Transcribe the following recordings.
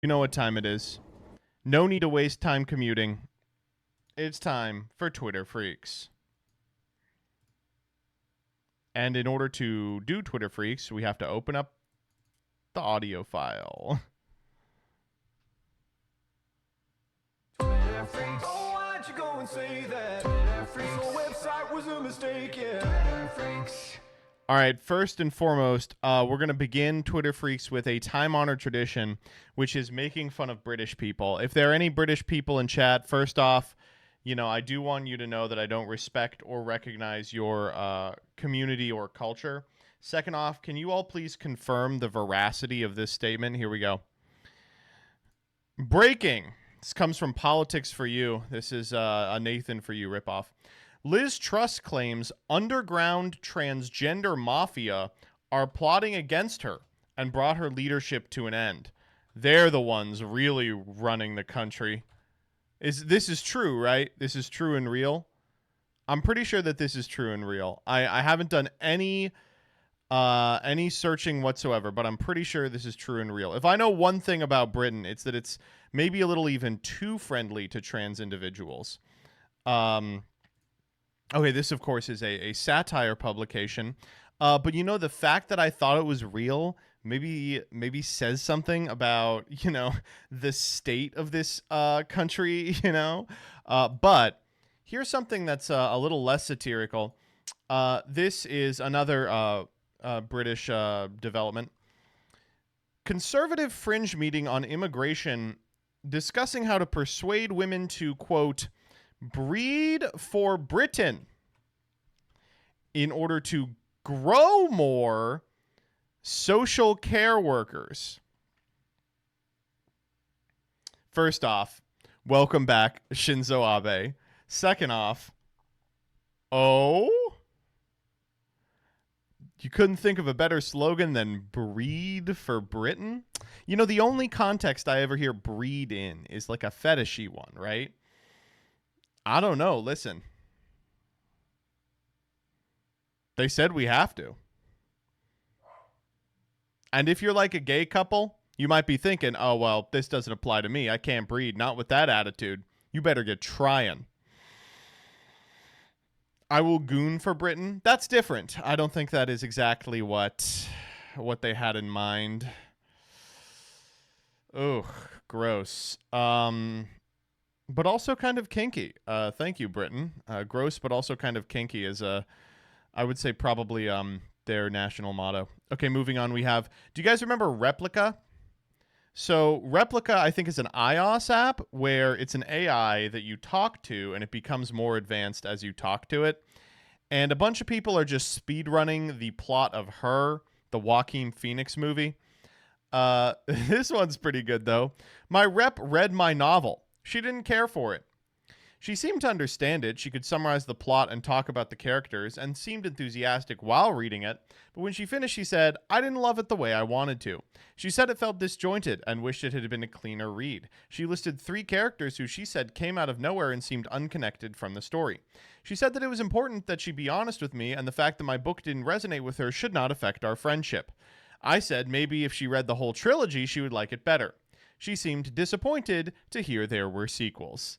You know what time it is. No need to waste time commuting. It's time for Twitter Freaks. And in order to do Twitter Freaks, we have to open up the audio file. Twitter Freaks. Oh, why'd you go and say that? Twitter Freaks. The website was a mistake, yeah. Twitter Freaks. All right, first and foremost, we're going to begin Twitter Freaks with a time-honored tradition, which is making fun of British people. If there are any British people in chat, first off, I do want you to know that I don't respect or recognize your community or culture. Second off, can you all please confirm the veracity of this statement? Here we go. Breaking. This comes from Politics for You. This is a Nathan for You ripoff. Liz Truss claims underground transgender mafia are plotting against her and brought her leadership to an end. They're the ones really running the country. This is true, right? This is true and real. I'm pretty sure that this is true and real. I haven't done any searching whatsoever, but I'm pretty sure this is true and real. If I know one thing about Britain, it's that it's maybe a little even too friendly to trans individuals. Okay, this, of course, is a satire publication. But the fact that I thought it was real maybe says something about, the state of this country, But here's something that's a little less satirical. This is another British development. Conservative fringe meeting on immigration discussing how to persuade women to, quote, breed for Britain in order to grow more social care workers. First off, welcome back, Shinzo Abe. Second off, you couldn't think of a better slogan than breed for Britain? The only context I ever hear breed in is like a fetishy one, right? I don't know. Listen. They said we have to. And if you're like a gay couple, you might be thinking, oh, well, this doesn't apply to me. I can't breed. Not with that attitude. You better get trying. I will goon for Britain. That's different. I don't think that is exactly what they had in mind. Ugh, gross. But also kind of kinky. Thank you, Britain. Gross, but also kind of kinky is I would say probably their national motto. Okay, moving on. Do you guys remember Replica? So Replica, I think, is an iOS app where it's an AI that you talk to, and it becomes more advanced as you talk to it. And a bunch of people are just speedrunning the plot of Her, the Joaquin Phoenix movie. This one's pretty good, though. My rep read my novel. She didn't care for it. She seemed to understand it. She could summarize the plot and talk about the characters and seemed enthusiastic while reading it. But when she finished, she said, I didn't love it the way I wanted to. She said it felt disjointed and wished it had been a cleaner read. She listed 3 characters who she said came out of nowhere and seemed unconnected from the story. She said that it was important that she be honest with me, and the fact that my book didn't resonate with her should not affect our friendship. I said maybe if she read the whole trilogy, she would like it better. She seemed disappointed to hear there were sequels.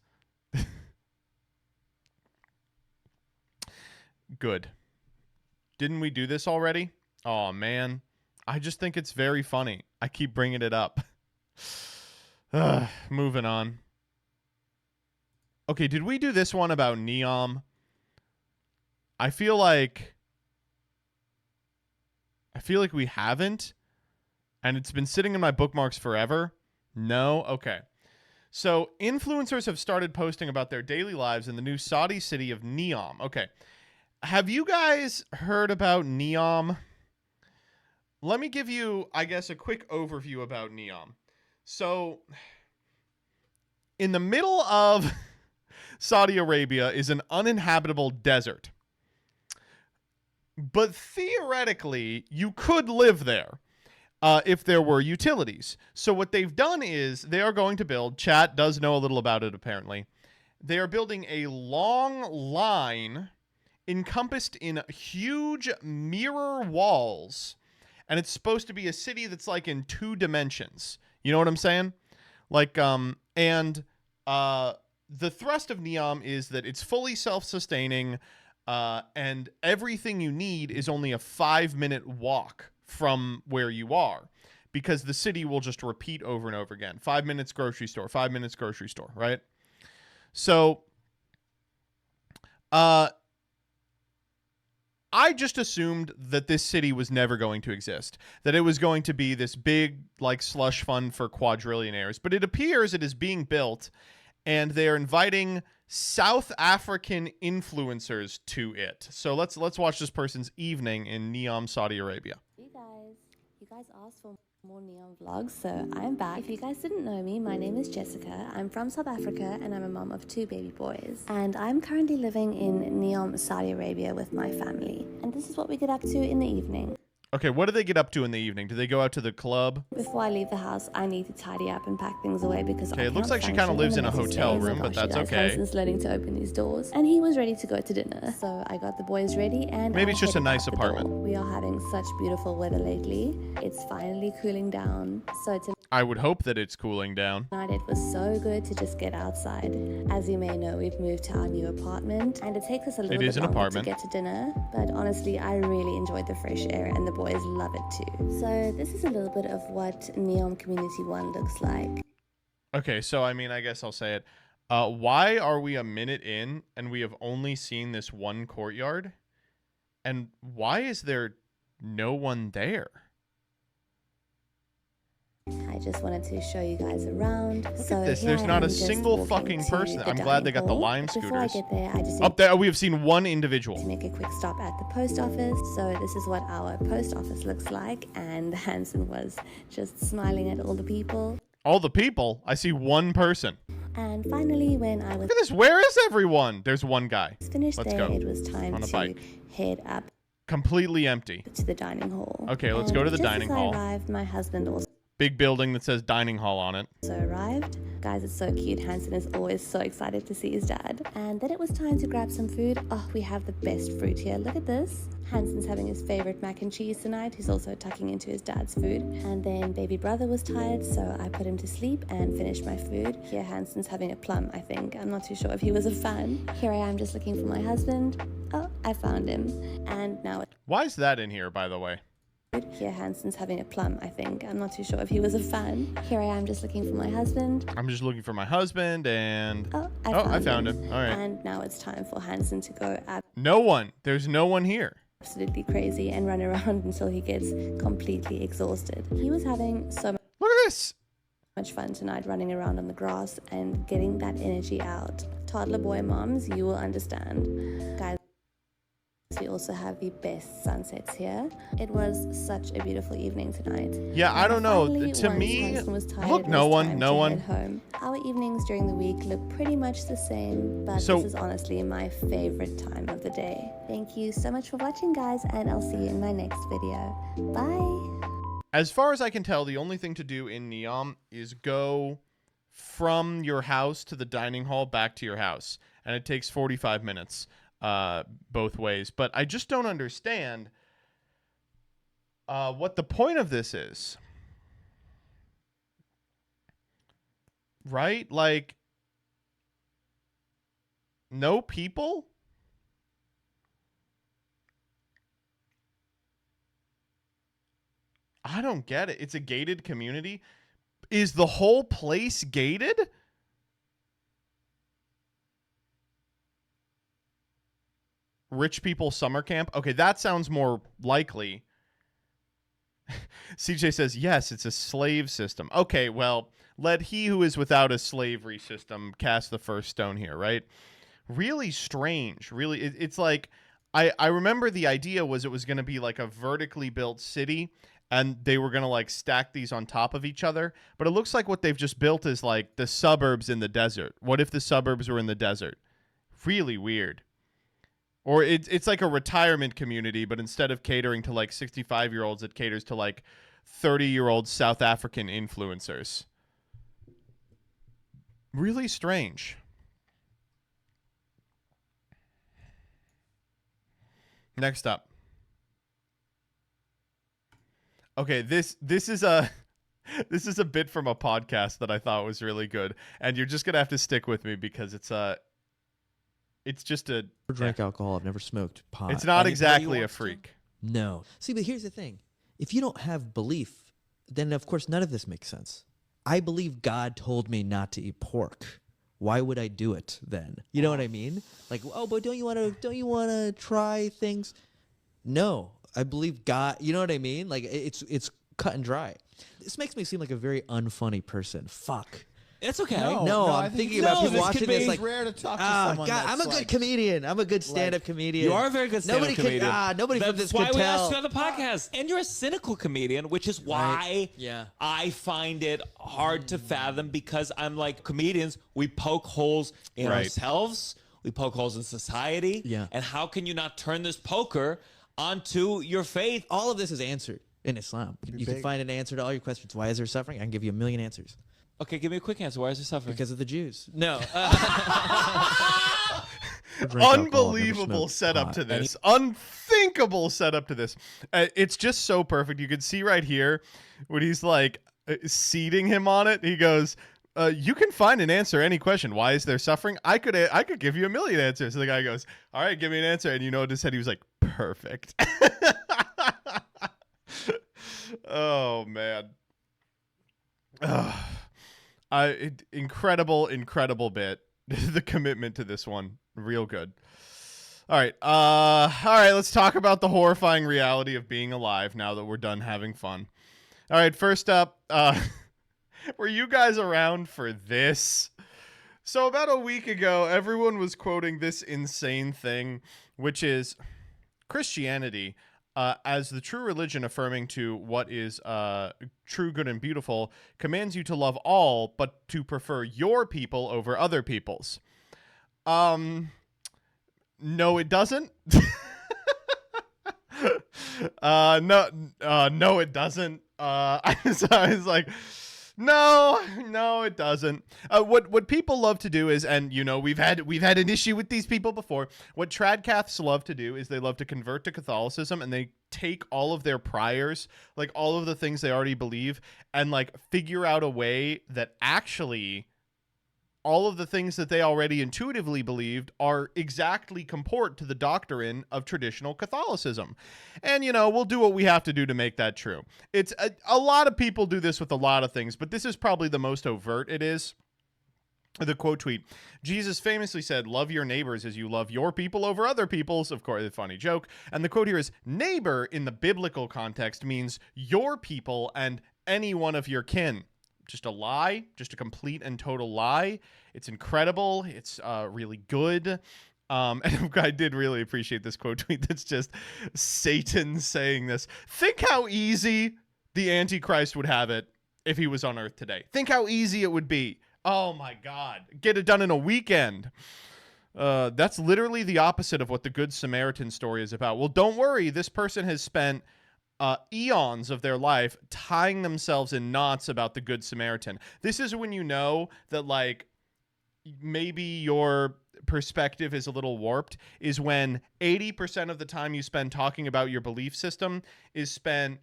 Good. Didn't we do this already? Oh, man. I just think it's very funny. I keep bringing it up. Moving on. Okay, did we do this one about Neom? I feel like we haven't, and it's been sitting in my bookmarks forever. No? Okay. So, influencers have started posting about their daily lives in the new Saudi city of Neom. Okay. Have you guys heard about Neom? Let me give you, I guess, a quick overview about Neom. So, in the middle of Saudi Arabia is an uninhabitable desert. But theoretically, you could live there if there were utilities. So what they've done is they are going to build, chat does know a little about it apparently, they are building a long line encompassed in huge mirror walls, and it's supposed to be a city that's like in 2 dimensions. You know what I'm saying? And the thrust of Neom is that it's fully self-sustaining, and everything you need is only a 5-minute walk from where you are, because the city will just repeat over and over again. 5 minutes grocery store, 5 minutes grocery store, right? So, I just assumed that this city was never going to exist, that it was going to be this big, like, slush fund for quadrillionaires. But it appears it is being built, and they are inviting South African influencers to it. So let's watch this person's evening in Neom, Saudi Arabia. You guys asked for more Neon vlogs, so I'm back. If you guys didn't know me, my name is Jessica. I'm from South Africa and I'm a mom of 2 baby boys. And I'm currently living in Neom, Saudi Arabia with my family. And this is what we get up to in the evening. Okay, what do they get up to in the evening? Do they go out to the club? Before I leave the house, I need to tidy up and pack things away because okay, it looks like she kind of lives in a hotel room, but that's okay. Hanson's learning to open these doors, and he was ready to go to dinner. So I got the boys ready, and maybe it's just a nice apartment. We are having such beautiful weather lately. It's finally cooling down. So I would hope that it's cooling down. Tonight it was so good to just get outside. As you may know, we've moved to our new apartment, and it takes us a little bit longer to get to dinner. But honestly, I really enjoyed the fresh air, and the boys love it too. So this is a little bit of what Neom Community 1 looks like. Okay, so I mean, I guess I'll say it. Why are we a minute in and we have only seen this one courtyard? And why is there no one there? I just wanted to show you guys around. Look at this. There's not a single fucking person. I'm glad they got the Lime scooters. Before I get there, I just up there we have seen one individual. To make a quick stop at the post office. So this is what our post office looks like, and Hanson was just smiling at all the people. All the people? I see one person. And finally, when I was look at this. Where is everyone? There's one guy. Finished let's there, go. It was time to head up. Completely empty. To the dining hall. Okay, let's go to the dining hall. Just as I arrived, my husband also. Big building that says dining hall on it. So arrived. Guys, it's so cute. Hanson is always so excited to see his dad. And then it was time to grab some food. Oh, we have the best fruit here. Look at this. Hanson's having his favorite mac and cheese tonight. He's also tucking into his dad's food. And then baby brother was tired, so I put him to sleep and finished my food. Here Hanson's having a plum, I think. I'm not too sure if he was a fan. Here I am just looking for my husband. Oh, I found him. And now why is that in here, by the way? Here Hanson's having a plum, I think. I'm not too sure if he was a fan. Here I am just looking for my husband. I'm just looking for my husband and... Oh, I found him. All right. And now it's time for Hanson to go no one. There's no one here. Absolutely crazy and run around until he gets completely exhausted. He was having so much... Look at this! Much fun tonight running around on the grass and getting that energy out. Toddler boy moms, you will understand. Guys, we also have the best sunsets here. It was such a beautiful evening tonight. Yeah, I don't know. To me, look, no one. Home. Our evenings during the week look pretty much the same, but this is honestly my favorite time of the day. Thank you so much for watching, guys, and I'll see you in my next video. Bye! As far as I can tell, the only thing to do in Neom is go from your house to the dining hall back to your house, and it takes 45 minutes. Both ways, but I just don't understand what the point of this is, right? Like, no people? I don't get it. It's a gated community. Is the whole place gated? Rich people summer camp. Okay, that sounds more likely. CJ says, yes, it's a slave system. Okay, well, let he who is without a slavery system cast the first stone here, right? Really strange. Really, it's like, I remember the idea was it was going to be like a vertically built city, and they were going to like stack these on top of each other. But it looks like what they've just built is like the suburbs in the desert. What if the suburbs were in the desert? Really weird. Or it's like a retirement community, but instead of catering to like 65-year-olds, it caters to like 30-year-old South African influencers. Really strange. Next up. Okay, this is a This is a bit from a podcast that I thought was really good, and you're just gonna have to stick with me because it's just a. Never drank alcohol. I've never smoked pot. It's not Anybody exactly a wants to? freak. No. See, but here's the thing. If you don't have belief, then of course none of this makes sense. I believe God told me not to eat pork. Why would I do it then? You know what I mean? Like, oh, but don't you want to try things? No. I believe God, you know what I mean? Like it's cut and dry. This makes me seem like a very unfunny person. Fuck. It's okay. No, I I'm think thinking about people this watching could this be like, rare to talk to someone God, I'm a that's good like- comedian. I'm a good stand-up comedian. You are a very good stand-up Nobody comedian. nobody from this That's why could we tell. asked you on the podcast. And you're a cynical comedian, which is why Yeah. I find it hard to fathom because I'm like, comedians, we poke holes in Right. ourselves. We poke holes in society. Yeah. And how can you not turn this poker onto your faith? All of this is answered in Islam. You can big. find an answer to all your questions. Why is there suffering? I can give you a million answers. Okay, give me a quick answer. Why is there suffering? Because of the Jews. No. Unbelievable setup to this. Unthinkable setup to this. It's just so perfect. You can see right here when he's like seating him on it. He goes, you can find an answer any question. Why is there suffering? I could give you a million answers. So the guy goes, all right, give me an answer. And you know what he said? He was like, perfect. Oh man. Incredible bit. The commitment to this one, real good. All right, let's talk about the horrifying reality of being alive now that we're done having fun. All right, first up, were you guys around for this? So about a week ago, everyone was quoting this insane thing, which is Christianity as the true religion affirming to what is true, good, and beautiful, commands you to love all, but to prefer your people over other people's. No, it doesn't. No, it doesn't. I was like, no, it doesn't. What people love to do is, and you know, we've had an issue with these people before. What tradcaths love to do is they love to convert to Catholicism, and they take all of their priors, like all of the things they already believe, and like figure out a way that actually all of the things that they already intuitively believed are exactly comport to the doctrine of traditional Catholicism. And, you know, we'll do what we have to do to make that true. It's a lot of people do this with a lot of things, but this is probably the most overt it is. The quote tweet, Jesus famously said, love your neighbors as you love your people over other people's. Of course, a funny joke. And the quote here is, neighbor in the biblical context means your people and any one of your kin. Just a lie, just a complete and total lie. It's incredible. It's really good. And I did really appreciate this quote tweet. That's just Satan saying this. Think how easy the Antichrist would have it if he was on Earth today. Think how easy it would be. Oh my God. Get it done in a weekend. That's literally the opposite of what the Good Samaritan story is about. Well, don't worry. This person has spent eons of their life tying themselves in knots about the Good Samaritan. This is when you know that, like, maybe your perspective is a little warped, is when 80% of the time you spend talking about your belief system is spent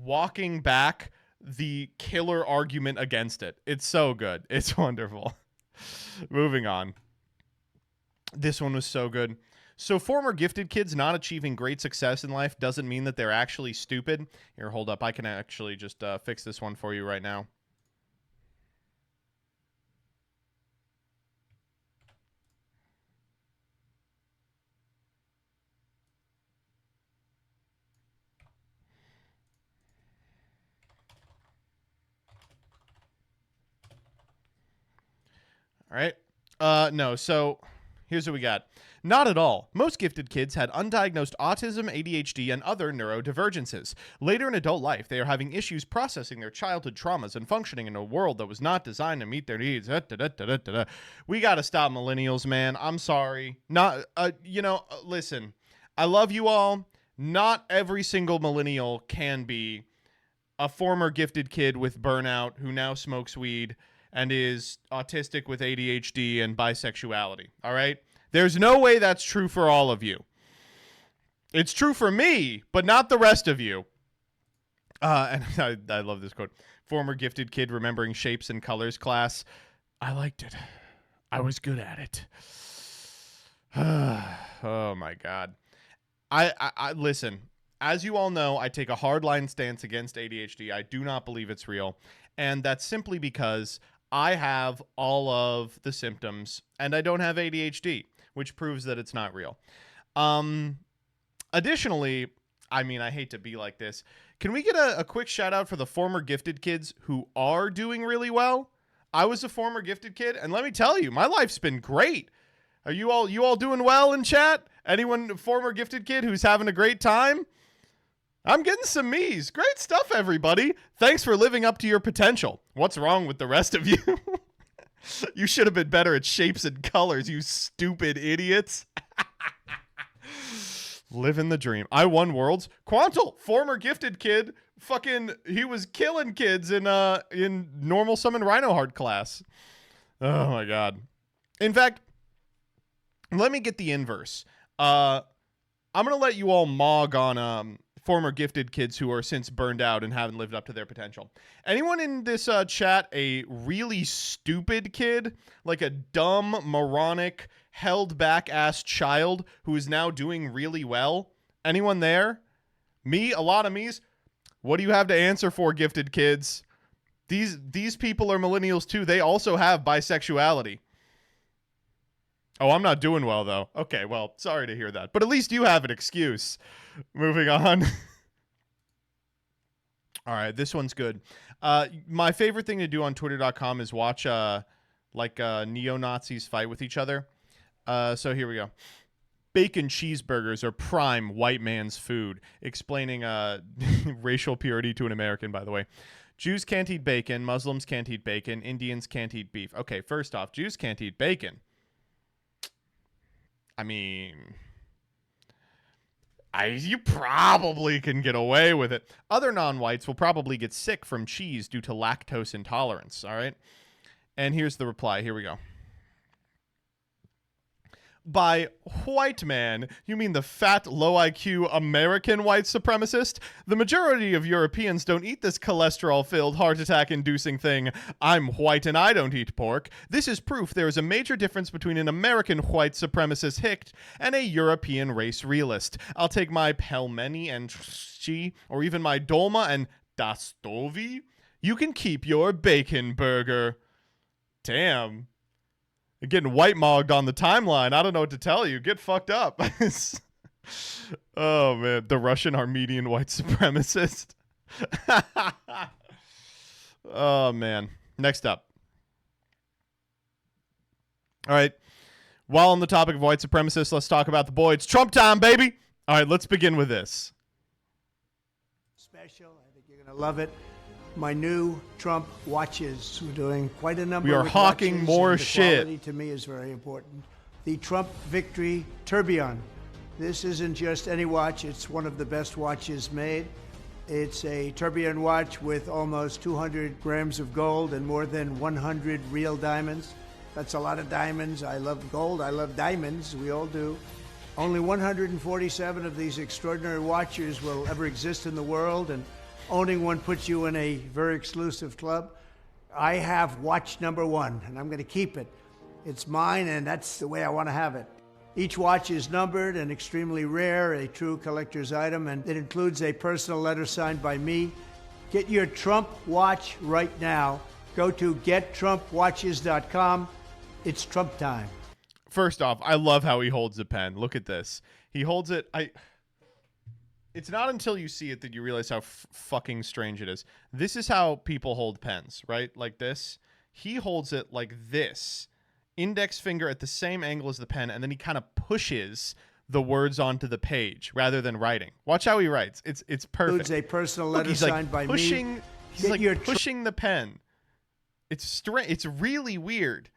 walking back the killer argument against it. It's so good. It's wonderful. Moving on. This one was so good. So former gifted kids not achieving great success in life doesn't mean that they're actually stupid. Here, hold up. I can actually just fix this one for you right now. All right. No, so here's what we got. Not at all. Most gifted kids had undiagnosed autism, ADHD, and other neurodivergences. Later in adult life, they are having issues processing their childhood traumas and functioning in a world that was not designed to meet their needs. We got to stop millennials, man. I'm sorry. Listen, I love you all. Not every single millennial can be a former gifted kid with burnout who now smokes weed and is autistic with ADHD and bisexuality. All right? There's no way that's true for all of you. It's true for me, but not the rest of you. And I love this quote. former gifted kid remembering shapes and colors class. I liked it. I was good at it. Oh my God. I listen, as you all know, I take a hardline stance against ADHD. I do not believe it's real. And that's simply because I have all of the symptoms and I don't have ADHD, which proves that it's not real. Additionally, I mean, I hate to be like this. Can we get a quick shout out for the former gifted kids who are doing really well? I was a former gifted kid, and let me tell you, my life's been great. Are you all doing well in chat? Anyone former gifted kid who's having a great time? I'm getting some me's. Great stuff, everybody. Thanks for living up to your potential. What's wrong with the rest of you? You should have been better at shapes and colors, you stupid idiots. Living the dream. I won worlds. Quantal, former gifted kid, fucking, he was killing kids in normal summon Rhinoheart class. Oh my God. In fact, let me get the inverse. I'm gonna let you all mog on former gifted kids who are since burned out and haven't lived up to their potential. Anyone in this chat a really stupid kid, like a dumb, moronic, held back ass child who is now doing really well? Anyone there? Me? A lot of me's? What do you have to answer for, gifted kids? These people are millennials too. They also have bisexuality. Oh, I'm not doing well though. Okay, well, sorry to hear that. But at least you have an excuse. Moving on. All right, this one's good. My favorite thing to do on twitter.com is watch neo-Nazis fight with each other. So here we go. Bacon cheeseburgers are prime white man's food. Explaining racial purity to an American, by the way. Jews can't eat bacon. Muslims can't eat bacon. Indians can't eat beef. Okay, first off, Jews can't eat bacon. I mean, you probably can get away with it. Other non-whites will probably get sick from cheese due to lactose intolerance, all right? And here's the reply. Here we go. By white man, you mean the fat, low IQ American white supremacist? The majority of Europeans don't eat this cholesterol-filled, heart attack-inducing thing. I'm white and I don't eat pork. This is proof there is a major difference between an American white supremacist hict and a European race realist. I'll take my pelmeni and chi, or even my dolma and dastovi. You can keep your bacon burger. Damn. You're getting white mogged on the timeline. I don't know what to tell you. Get fucked up. Oh, man. The Russian Armenian white supremacist. Oh, man. Next up. All right. While on the topic of white supremacists, let's talk about the boy. It's Trump time, baby. All right, let's begin with this. Special. I think you're going to love it. My new Trump watches. We're doing quite a number. We are of hawking watches, more and the shit. quality to me is very important. The Trump Victory Tourbillon. This isn't just any watch. It's one of the best watches made. It's a tourbillon watch with almost 200 grams of gold and more than 100 real diamonds. That's a lot of diamonds. I love gold. I love diamonds. We all do. Only 147 of these extraordinary watches will ever exist in the world, and owning one puts you in a very exclusive club. I have watch number one, and I'm going to keep it. It's mine, and that's the way I want to have it. Each watch is numbered and extremely rare, a true collector's item, and it includes a personal letter signed by me. Get your Trump watch right now. Go to gettrumpwatches.com. It's Trump time. First off, I love how he holds the pen. Look at this. He holds it. It's not until you see it that you realize how fucking strange it is. This is how people hold pens, right? Like this. He holds it like this. Index finger at the same angle as the pen, and then he kind of pushes the words onto the page rather than writing. Watch how he writes. It's perfect. Includes a personal letter Look, he's signed like by pushing, me. He's Get your like pushing the pen. It's really weird.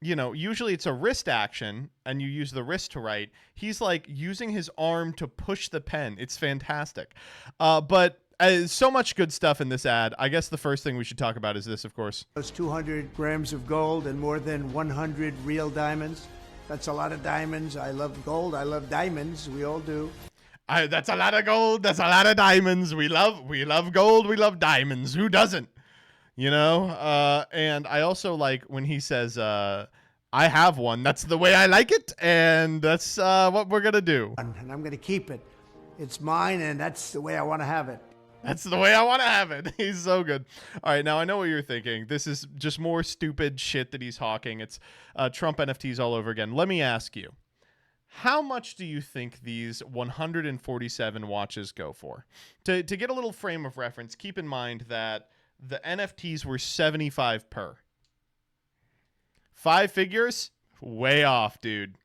You know, usually it's a wrist action and you use the wrist to write. He's like using his arm to push the pen. It's fantastic. But so much good stuff in this ad. I guess the first thing we should talk about is this, of course. Those 200 grams of gold and more than 100 real diamonds. That's a lot of diamonds. I love gold. I love diamonds. We all do. That's a lot of gold. That's a lot of diamonds. We love gold. We love diamonds. Who doesn't? You know? And I also like when he says, I have one. That's the way I like it. And that's what we're going to do. And I'm going to keep it. It's mine, and that's the way I want to have it. That's the way I want to have it. He's so good. All right, now I know what you're thinking. This is just more stupid shit that he's hawking. It's Trump NFTs all over again. Let me ask you, how much do you think these 147 watches go for? To get a little frame of reference, keep in mind that the NFTs were 75 per. 5 figures? Way off, dude.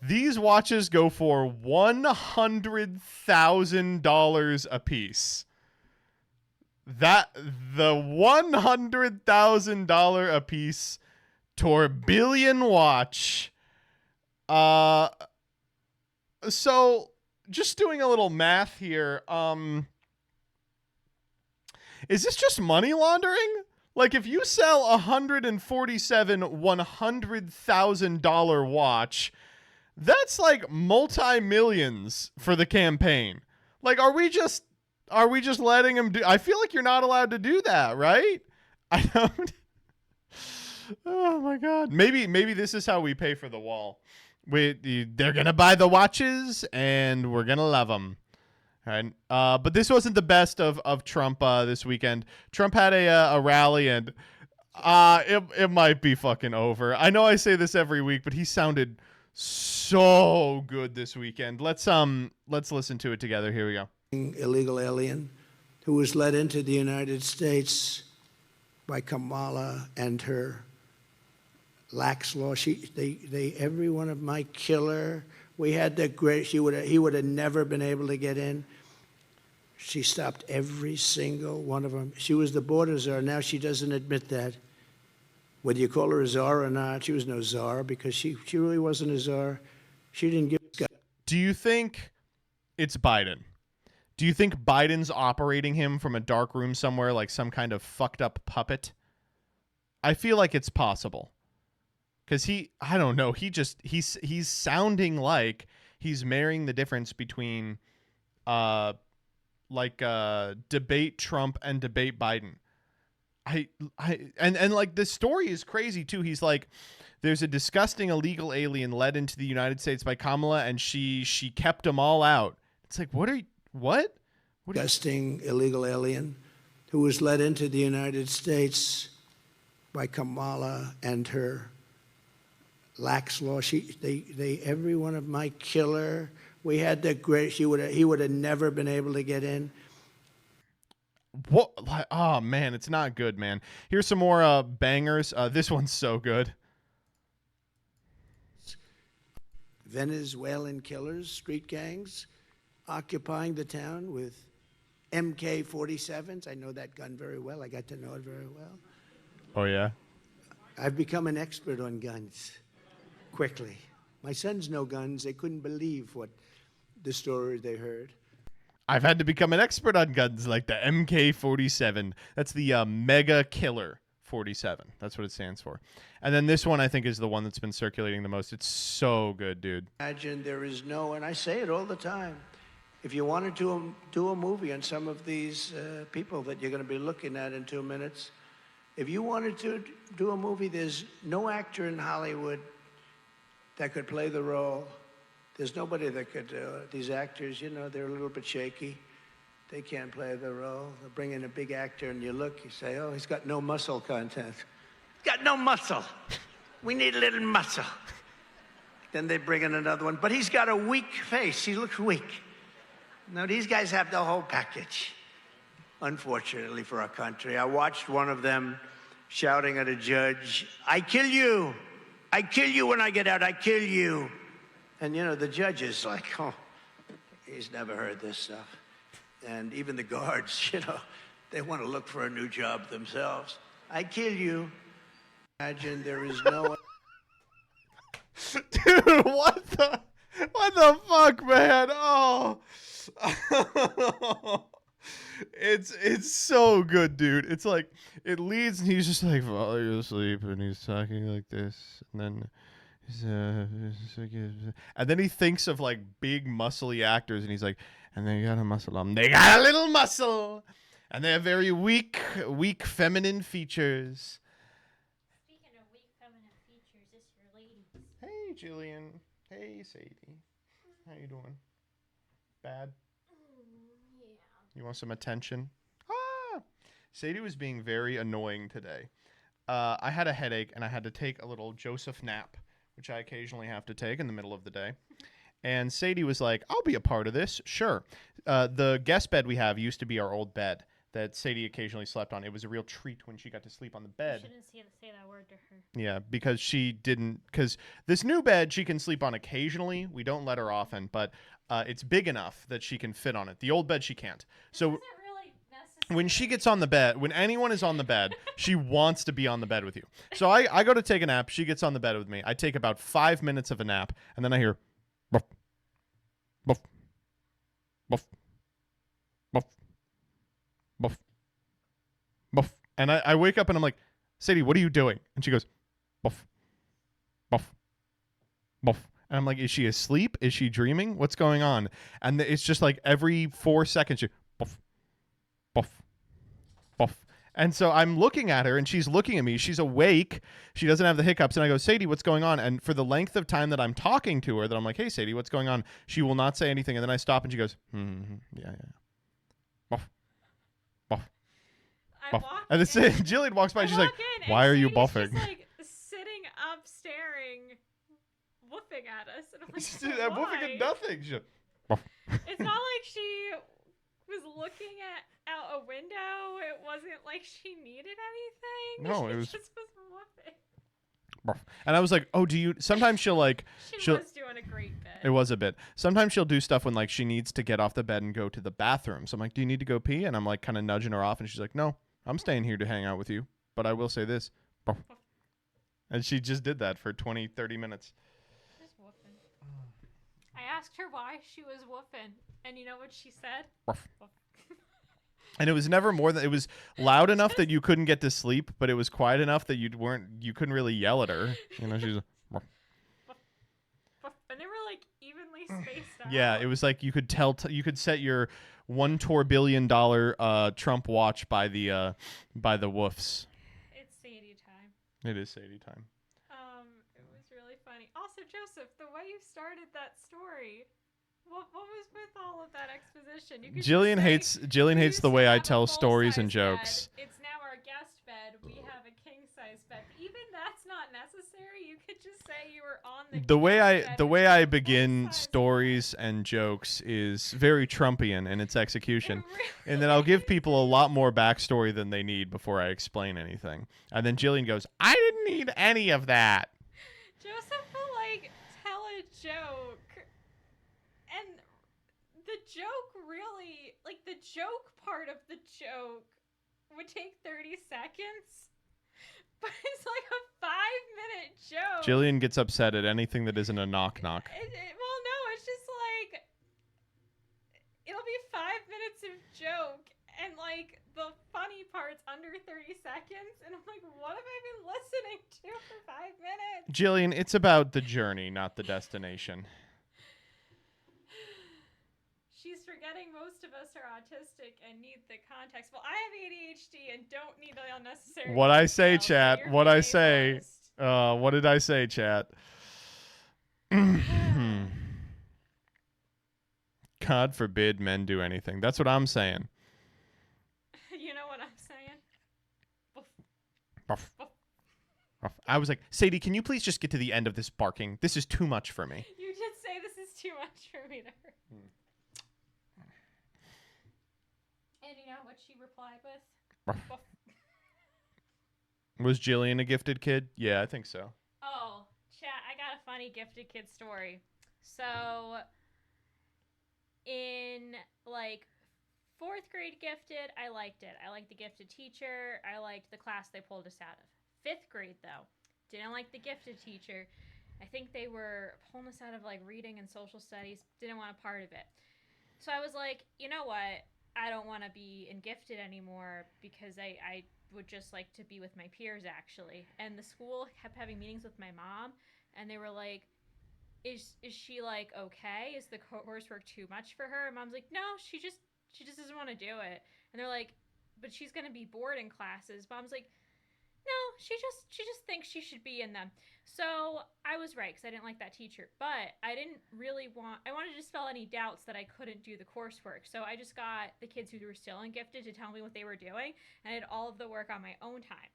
These watches go for $100,000 a piece. The $100,000 a piece tourbillon watch. So just doing a little math here. Is this just money laundering? Like if you sell 147 $100,000 watch, that's like multi-millions for the campaign. Like, are we just letting him do? I feel like you're not allowed to do that, right? I don't. Oh my God. Maybe this is how we pay for the wall. They're gonna buy the watches and we're gonna love them. All right. But this wasn't the best of Trump this weekend. Trump had a rally and it might be fucking over. I know I say this every week, but he sounded so good this weekend. Let's listen to it together. Here we go. Illegal alien who was led into the United States by Kamala and her lax law. Every one of my killer. We had the great. He would have never been able to get in. She stopped every single one of them. She was the border czar. Now she doesn't admit that. Whether you call her a czar or not, she was no czar because she really wasn't a czar. She didn't give a. Do you think it's Biden? Do you think Biden's operating him from a dark room somewhere like some kind of fucked up puppet? I feel like it's possible. Because I don't know, he's sounding like he's marrying the difference between debate Trump and debate Biden. And like the story is crazy too. He's like, there's a disgusting illegal alien led into the United States by Kamala, and she kept them all out. It's like, what? Disgusting illegal alien who was led into the United States by Kamala and her lax law. Every one of my killer. We had the great. He would have never been able to get in. What? Oh man, it's not good, man. Here's some more bangers. This one's so good. Venezuelan killers, street gangs, occupying the town with MK-47s. I know that gun very well. I got to know it very well. Oh yeah. I've become an expert on guns quickly. My sons know guns. They couldn't believe what the story they heard. I've had to become an expert on guns like the MK-47. That's the Mega Killer 47. That's what it stands for. And then this one I think is the one that's been circulating the most. It's so good, dude. Imagine there is no, and I say it all the time, if you wanted to do a movie on some of these people that you're going to be looking at in 2 minutes, if you wanted to do a movie, there's no actor in Hollywood that could play the role. There's nobody that could do it. These actors, you know, they're a little bit shaky. They can't play the role. They bring in a big actor and you look, you say, oh, he's got no muscle content. He's got no muscle. We need a little muscle. Then they bring in another one, but he's got a weak face. He looks weak. No, these guys have the whole package, unfortunately for our country. I watched one of them shouting at a judge, I kill you. I kill you when I get out. I kill you. And, you know, the judge is like, oh, he's never heard this stuff. And even the guards, you know, they want to look for a new job themselves. I kill you. Imagine there is no... Dude, what the fuck, man? Oh. It's so good, dude. It's like it leads and he's just like fall asleep and he's talking like this, and then And then he thinks of like big muscly actors, and he's like, and they got a muscle. They got a little muscle, and they have very weak feminine features. Speaking of weak feminine features, it's your ladies. Hey, Jillian. Hey, Sadie. How you doing? Bad? Yeah. You want some attention? Ah! Sadie was being very annoying today. I had a headache, and I had to take a little Joseph nap, which I occasionally have to take in the middle of the day. And Sadie was like, I'll be a part of this. Sure. The guest bed we have used to be our old bed that Sadie occasionally slept on. It was a real treat when she got to sleep on the You bed. shouldn't say that word to her. Yeah, because because this new bed she can sleep on occasionally. We don't let her often, but it's big enough that she can fit on it. The old bed she can't. So Isn't really necessary? when she gets on the bed, when anyone is on the bed, she wants to be on the bed with you. So I go to take a nap. She gets on the bed with me. I take about 5 minutes of a nap, and then I hear, buff, buff, buff, buff, buff, buff. And I wake up and I'm like, Sadie, what are you doing? And she goes, buff, buff, buff. And I'm like, is she asleep? Is she dreaming? What's going on? And it's just like every 4 seconds, she buff, buff, buff. And so I'm looking at her and she's looking at me. She's awake. She doesn't have the hiccups. And I go, Sadie, what's going on? And for the length of time that I'm talking to her, that I'm like, hey, Sadie, what's going on? She will not say anything. And then I stop and she goes, yeah. Buff, buff, I buff. walk And then in. Jillian walks by. I She's like, walk in, and why are you Sadie's buffing? Just like sitting up, staring, woofing at us, and I'm like, She's woofing why? at nothing. She's like, buff. It's not like she was looking out a window. It wasn't like she needed anything. No, she it was- just was woofing. Buff. And I was like, oh, do you? Sometimes she'll like, She was doing a great bit. It was a bit. Sometimes she'll do stuff when like she needs to get off the bed and go to the bathroom. So I'm like, do you need to go pee? And I'm like kind of nudging her off, and she's like, no, I'm staying here to hang out with you. But I will say this. Buff. And she just did that for 20, 30 minutes. Just woofing. I asked her why she was woofing, and you know what she said? Buff. Woof. And it was never more than, it was loud enough that you couldn't get to sleep, but it was quiet enough that you couldn't really yell at her. You know, she's like, Buff. Woof. And they were like evenly spaced out. Yeah, it was like you could tell, you could set your $1 billion Trump watch by the woofs. It's Sadie time. It is Sadie time. It was really funny. Also, Joseph, the way you started that story, what was with all of that exposition? You could just Jillian say, Jillian "We hates used the to way I have a tell stories and full-size jokes. bed. It's now our guest bed. We have a king-size bed. But even that's not necessary. You could just say you were on the guest bed The and way it's I a begin full-size stories and jokes is very Trumpian in its execution. It really And then I'll give people a lot more backstory than they need before I explain anything. And then Jillian goes, I didn't need any of that. Joseph will like tell a joke, and the joke really, like the joke part of the joke would take 30 seconds, but it's like a 5-minute joke. Jillian gets upset at anything that isn't a knock knock. Well, no, it's just like it'll be 5 minutes of joke, and like the funny part's under 30 seconds, and I'm like, what have I been listening to for 5 minutes? Jillian, it's about the journey, not the destination. She's forgetting most of us are autistic and need the context. Well, I have ADHD and don't need the unnecessary. What I say, details, so chat. you're What I being say. ableist. What did I say, chat? God forbid men do anything. That's what I'm saying. You know what I'm saying? Boof. Ruff. Ruff. I was like, Sadie, can you please just get to the end of this barking? This is too much for me. You did say this is too much for me to hear. And you know what she replied with? Ruff. Boof. Was Jillian a gifted kid? Yeah, I think so. Oh, chat, I got a funny gifted kid story. So, in like 4th grade gifted, I liked it. I liked the gifted teacher. I liked the class they pulled us out of. 5th grade, though, didn't like the gifted teacher. I think they were pulling us out of like reading and social studies. Didn't want a part of it. So I was like, you know what? I don't want to be in gifted anymore because I would just like to be with my peers, actually. And the school kept having meetings with my mom, and they were like, is she like okay? Is the coursework too much for her? And Mom's like, no, she just doesn't want to do it. And they're like, but she's gonna be bored in classes. Mom's like, no, she just thinks she should be in them. So I was right, because I didn't like that teacher, but I didn't really I wanted to dispel any doubts that I couldn't do the coursework. So I just got the kids who were still in gifted to tell me what they were doing, and I did all of the work on my own time.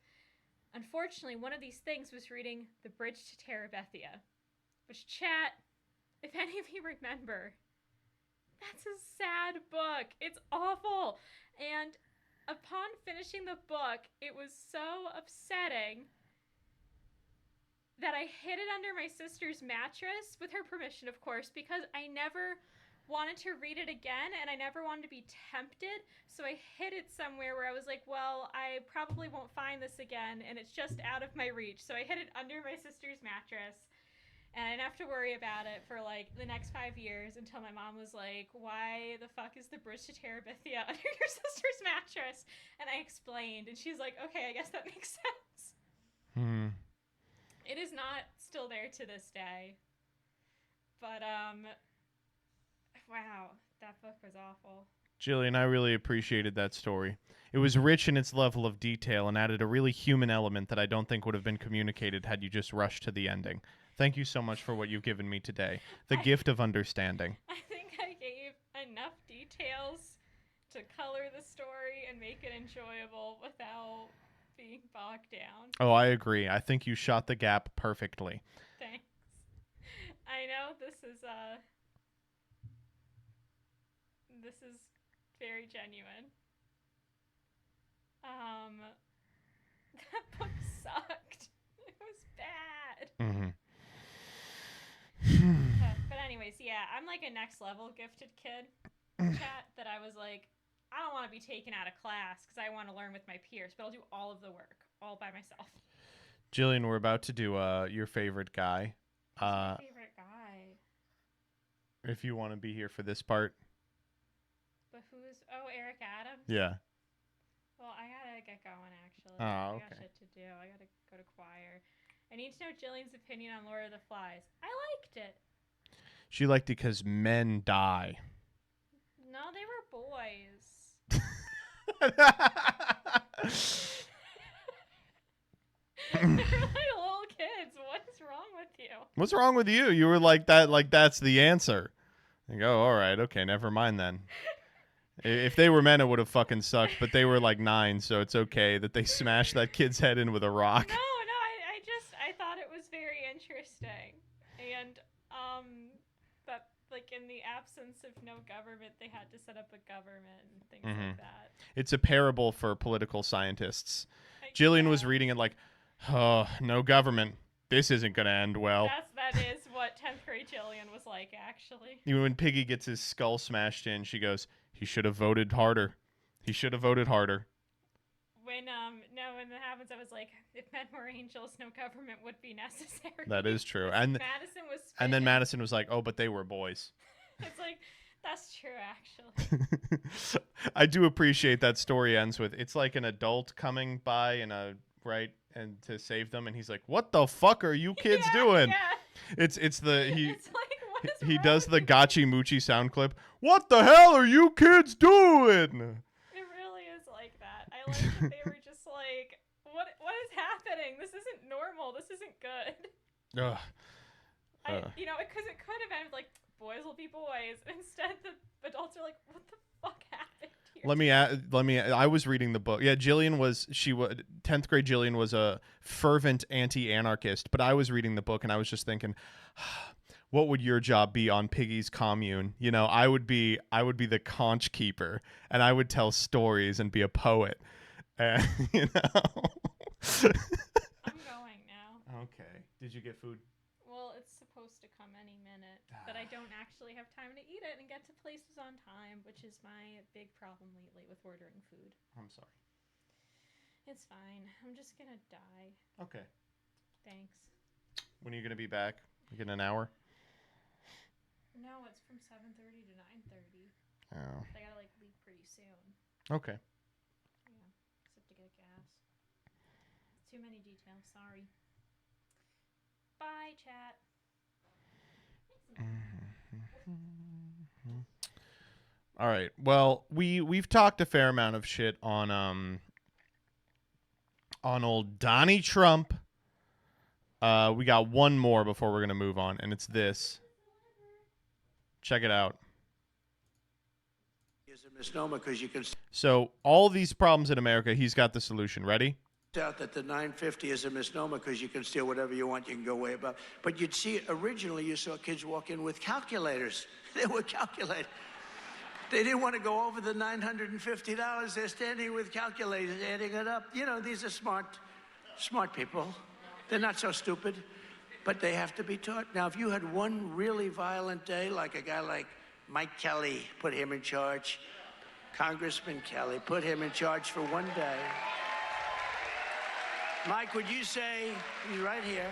Unfortunately, one of these things was reading The Bridge to Terabithia, which, chat, if any of you remember, that's a sad book. It's awful. And upon finishing the book, it was so upsetting that I hid it under my sister's mattress, with her permission, of course, because I never wanted to read it again, and I never wanted to be tempted. So I hid it somewhere where I was like, well, I probably won't find this again, and it's just out of my reach. So I hid it under my sister's mattress, and I didn't have to worry about it for like the next 5 years, until my mom was like, why the fuck is The Bridge to Terabithia under your sister's mattress? And I explained, and she's like, okay, I guess that makes sense. It is not still there to this day. But, wow, that book was awful. Jillian, I really appreciated that story. It was rich in its level of detail and added a really human element that I don't think would have been communicated had you just rushed to the ending. Thank you so much for what you've given me today. The gift of understanding. I think I gave enough details to color the story and make it enjoyable without being bogged down. Oh, I agree. I think you shot the gap perfectly. Thanks. I know this is very genuine. That book sucked. It was bad. But anyways, yeah, I'm like a next level gifted kid, chat, that I was like, I don't want to be taken out of class because I want to learn with my peers, but I'll do all of the work all by myself. Jillian, we're about to do your favorite guy. Who's my favorite guy? If you want to be here for this part. But Eric Adams? Yeah. Well, I gotta get going, actually. Oh, I got okay. shit to do. I gotta go to choir. I need to know Jillian's opinion on Lord of the Flies. I liked it. She liked it because men die. No, they were boys. They were like little kids. What is wrong with you? What's wrong with you? You were like that, like that's the answer. You go, all right, okay, never mind then. If they were men, it would have fucking sucked, but they were like 9, so it's okay that they smashed that kid's head in with a rock. No, I thought it was very interesting. And, but, like, in the absence of no government, they had to set up a government and things like that. It's a parable for political scientists. Jillian was reading it like, oh, no government. This isn't going to end well. That is what 10th grade Jillian was like, actually. Even when Piggy gets his skull smashed in, she goes, he should have voted harder. He should have voted harder. When that happens, I was like, if men were angels, no government would be necessary. That is true. And Madison was spinning. And then Madison was like, oh, but they were boys. It's like, that's true, actually. I do appreciate that story ends with, it's like an adult coming by and to save them, and he's like, what the fuck are you kids doing? Yeah. It's like, what is he wrong does the with you? Gotchi Moochie sound clip. What the hell are you kids doing? It really is like that. I like that they were just like, what is happening? This isn't normal. This isn't good. Ugh. Because it could have ended like, boys will be boys. Instead, the adults are like, what the fuck happened here? I was reading the book. Yeah, 10th grade Jillian was a fervent anti-anarchist, but I was reading the book and I was just thinking, what would your job be on Piggy's commune? You know, I would be the conch keeper, and I would tell stories and be a poet. And, you know. I'm going now. Okay. Did you get food? Well, it's supposed to come any minute, but I don't actually have time to eat it and get to places on time, which is my big problem lately with ordering food. I'm sorry. It's fine. I'm just gonna die. Okay. Thanks. When are you going to be back? Like in an hour? No, it's from 7:30 to 9:30. Oh. I gotta leave pretty soon. Okay. Yeah, except to get gas. Too many details. Sorry. Bye, chat. All right. Well, we've talked a fair amount of shit on old Donnie Trump. We got one more before we're gonna move on, and it's this. Check it out. It's a misnomer because you can So all these problems in America, he's got the solution. Ready? out that the 950 is a misnomer because you can steal whatever you want. You can go way above. But you'd see, originally you saw kids walk in with calculators. They were calculators. They didn't want to go over the $950. They're standing with calculators, adding it up. You know, these are smart people. They're not so stupid, but they have to be taught. Now, if you had one really violent day, like a guy like Mike Kelly, put him in charge, Congressman Kelly, put him in charge for one day. Mike, would you say, he's right here,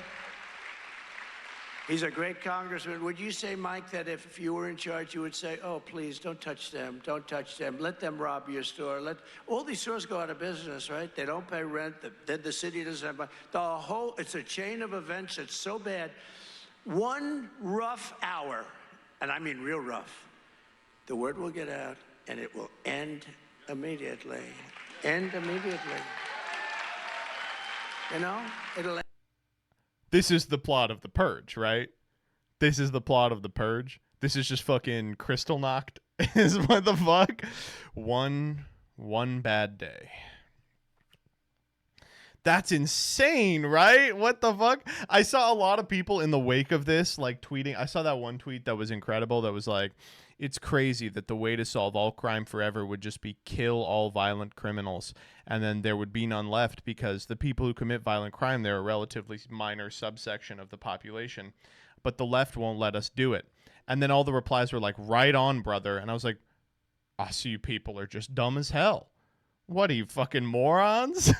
he's a great congressman. Would you say, Mike, that if you were in charge, you would say, oh, please, don't touch them, don't touch them. Let them rob your store. Let all these stores go out of business, right? They don't pay rent. Then the city doesn't have money. It's a chain of events. It's so bad. One rough hour, and I mean real rough, the word will get out, and it will end immediately. End immediately. You know, it'll end. This is the plot of The Purge, right? This is the plot of The Purge. This is just fucking crystal knocked. Is what the fuck? One bad day. That's insane, right? What the fuck? I saw a lot of people in the wake of this, like, tweeting. I saw that one tweet that was incredible that was like, it's crazy that the way to solve all crime forever would just be kill all violent criminals, and then there would be none left because the people who commit violent crime, they're a relatively minor subsection of the population, but the left won't let us do it. And then all the replies were like, right on, brother. And I was like, I see you people are just dumb as hell. What are you, fucking morons?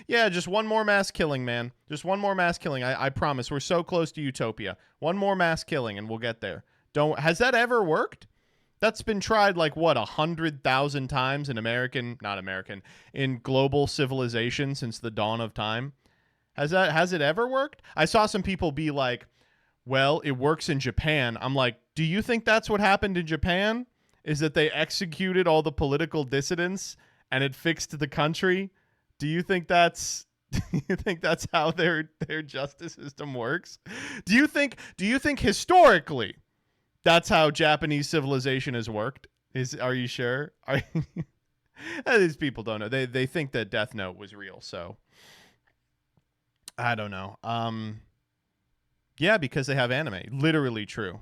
Yeah, just one more mass killing, man. Just one more mass killing. I promise. We're so close to utopia. One more mass killing and we'll get there. Has that ever worked? That's been tried like, what, 100,000 times in global civilization since the dawn of time. Has it ever worked? I saw some people be like, well, it works in Japan. I'm like, do you think that's what happened in Japan? Is that they executed all the political dissidents and it fixed the country? Do you think that's how their justice system works? Do you think historically that's how Japanese civilization has worked? Are you sure? These people don't know. They think that Death Note was real, so I don't know. Yeah, because they have anime. Literally true.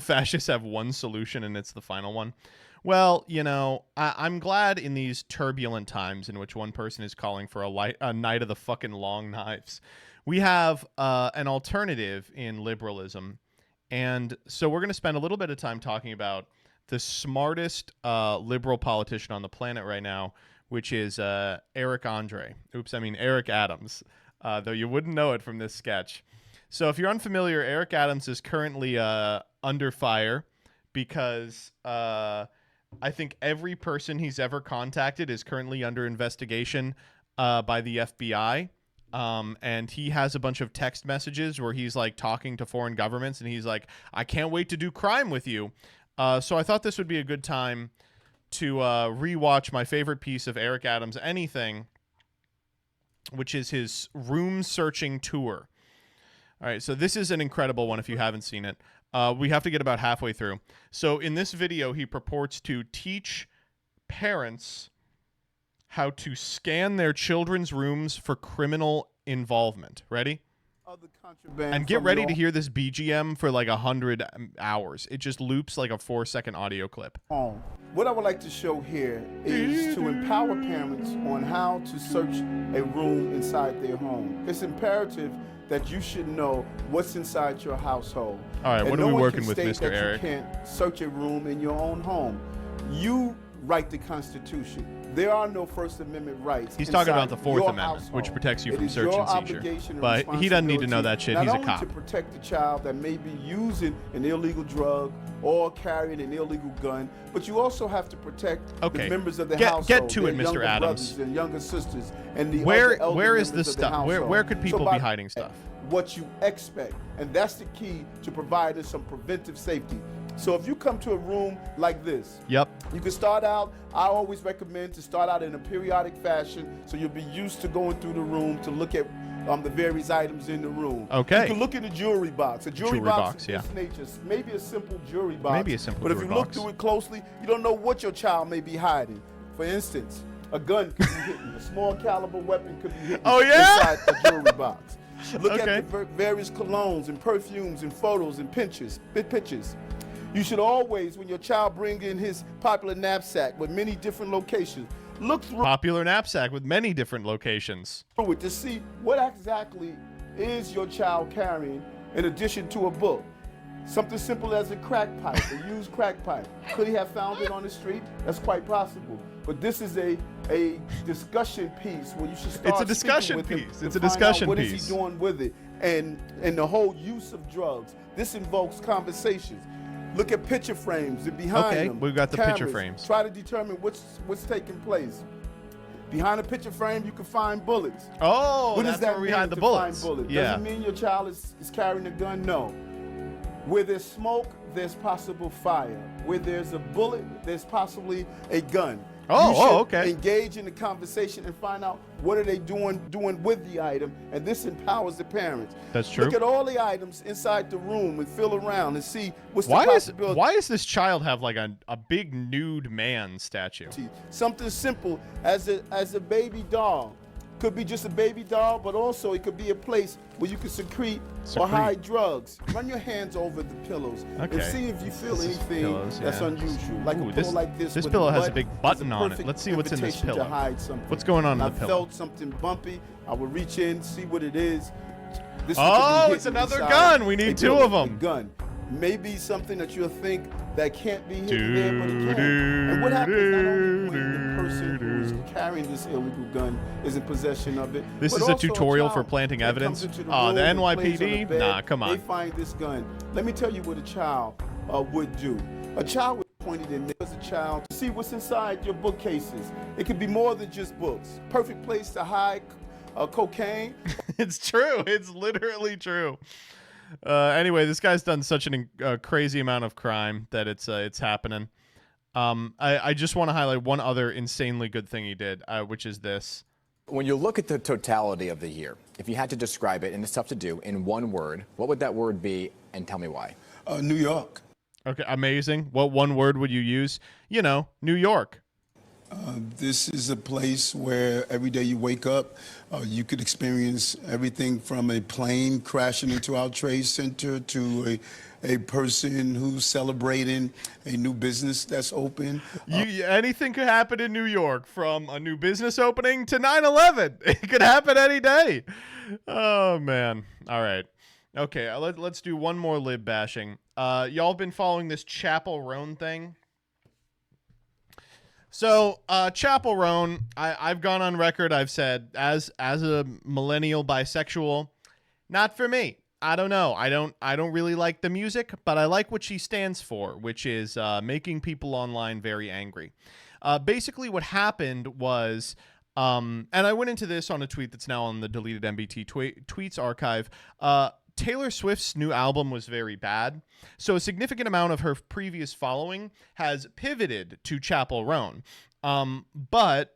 Fascists have one solution and it's the final one. Well, you know, I'm glad in these turbulent times in which one person is calling for a night of the fucking long knives, we have an alternative in liberalism. And so we're going to spend a little bit of time talking about the smartest liberal politician on the planet right now, which is Eric Adams, though you wouldn't know it from this sketch. So if you're unfamiliar, Eric Adams is currently under fire because I think every person he's ever contacted is currently under investigation by the FBI. And he has a bunch of text messages where he's like talking to foreign governments and he's like, I can't wait to do crime with you. So I thought this would be a good time to rewatch my favorite piece of Eric Adams' anything, which is his room searching tour. All right, so this is an incredible one if you haven't seen it. We have to get about halfway through. So in this video, he purports to teach parents how to scan their children's rooms for criminal involvement. Ready? And get ready to hear this BGM for like 100 hours. It just loops like a 4-second audio clip. What I would like to show here is to empower parents on how to search a room inside their home. It's imperative that you should know what's inside your household. All right, what are we working with, Mr. Eric? You can't search a room in your own home. You write the Constitution. There are no First Amendment rights. He's talking about inside the Fourth your Amendment, household. which protects you It from is search your and seizure. obligation and But he doesn't need to know that shit. responsibility He's a not cop. only to protect the child that may be using an illegal drug or carrying an illegal gun, but you also have to protect the members of the household. Get to their it, Mr. younger Adams. brothers and younger sisters, and the Where other elder where is members this of the stuff? Where household. could So people by be hiding stuff? what you expect, and that's the key to providing some preventive safety. So if you come to a room like this, Yep. you can start out, I always recommend to start out in a periodic fashion so you'll be used to going through the room to look at the various items in the room. Okay. You can look in the jewelry box. A jewelry box of yeah. this nature, maybe a simple jewelry box. Maybe a simple But if jewelry you look box. through it closely, you don't know what your child may be hiding. For instance, a gun could be hidden. A small caliber weapon could be hidden inside a jewelry box. Look at the various colognes and perfumes and photos and pictures. You should always, when your child brings in his popular knapsack with many different locations, look through Popular knapsack with many different locations. it to see what exactly is your child carrying in addition to a book. Something simple as a crack pipe, a used crack pipe. Could he have found it on the street? That's quite possible. But this is a discussion piece where you should start It's a discussion speaking with him piece. to It's a find out discussion what piece. is he doing with it, and the whole use of drugs. This invokes conversations. Look at picture frames and behind Okay, them. we've got the picture cameras. frames. Try to determine what's taking place. Behind a picture frame, you can find bullets. Oh, What that's does that where we mean hide the to bullets. find bullets? Yeah. Doesn't mean your child is carrying a gun, no. Where there's smoke, there's possible fire. Where there's a bullet, there's possibly a gun. Oh, You should okay. engage in the conversation and find out what are they doing with the item, and this empowers the parents. That's true. Look at all the items inside the room and feel around and see what's the Why possibility. does this child have like a big nude man statue? Something simple as a baby doll. Could be just a baby doll, but also it could be a place where you can secrete or hide drugs. Run your hands over the pillows and Okay. see if you feel This is anything pillows, that's yeah. unusual. Like Ooh, a pillow like this. this with pillow the has a butt big is button on it. perfect Let's see what's in this invitation pillow. To hide something. What's going on in I the pillow? felt something bumpy. I would reach in, see what it is. This Oh, could be it's hidden another inside gun. We a need two bullet, of 'em. A gun. Maybe something that you'll think that can't be hidden there, but it can. And what happens not only when the person who's carrying this illegal gun is in possession of it, This but is a also tutorial for child planting that evidence? comes into Oh, the room and plays on NYPD? bed, Nah, come on. They find this gun. Let me tell you what a child would do. A child would point it in there as a child to see what's inside your bookcases. It could be more than just books. Perfect place to hide cocaine. It's true. It's literally true. Anyway, this guy's done such a crazy amount of crime that it's happening. I just want to highlight one other insanely good thing he did, which is this. When you look at the totality of the year, if you had to describe it, and it's tough to do, in one word, what would that word be, and tell me why? New York. Okay, amazing. What one word would you use? You know, New York. This is a place where every day you wake up, you could experience everything from a plane crashing into our trade center to a person who's celebrating a new business that's open. Anything could happen in New York, from a new business opening to 9/11. It could happen any day. Oh, man. All right. Okay, let's do one more lib bashing. Y'all been following this Chapel Roan thing? So, Chapel Roan, I've gone on record. I've said, as a millennial bisexual, not for me. I don't know. I don't really like the music, but I like what she stands for, which is making people online very angry. Basically, what happened was, and I went into this on a tweet that's now on the deleted MBT tweets archive. Taylor Swift's new album was very bad, so a significant amount of her previous following has pivoted to Chapel Roan. But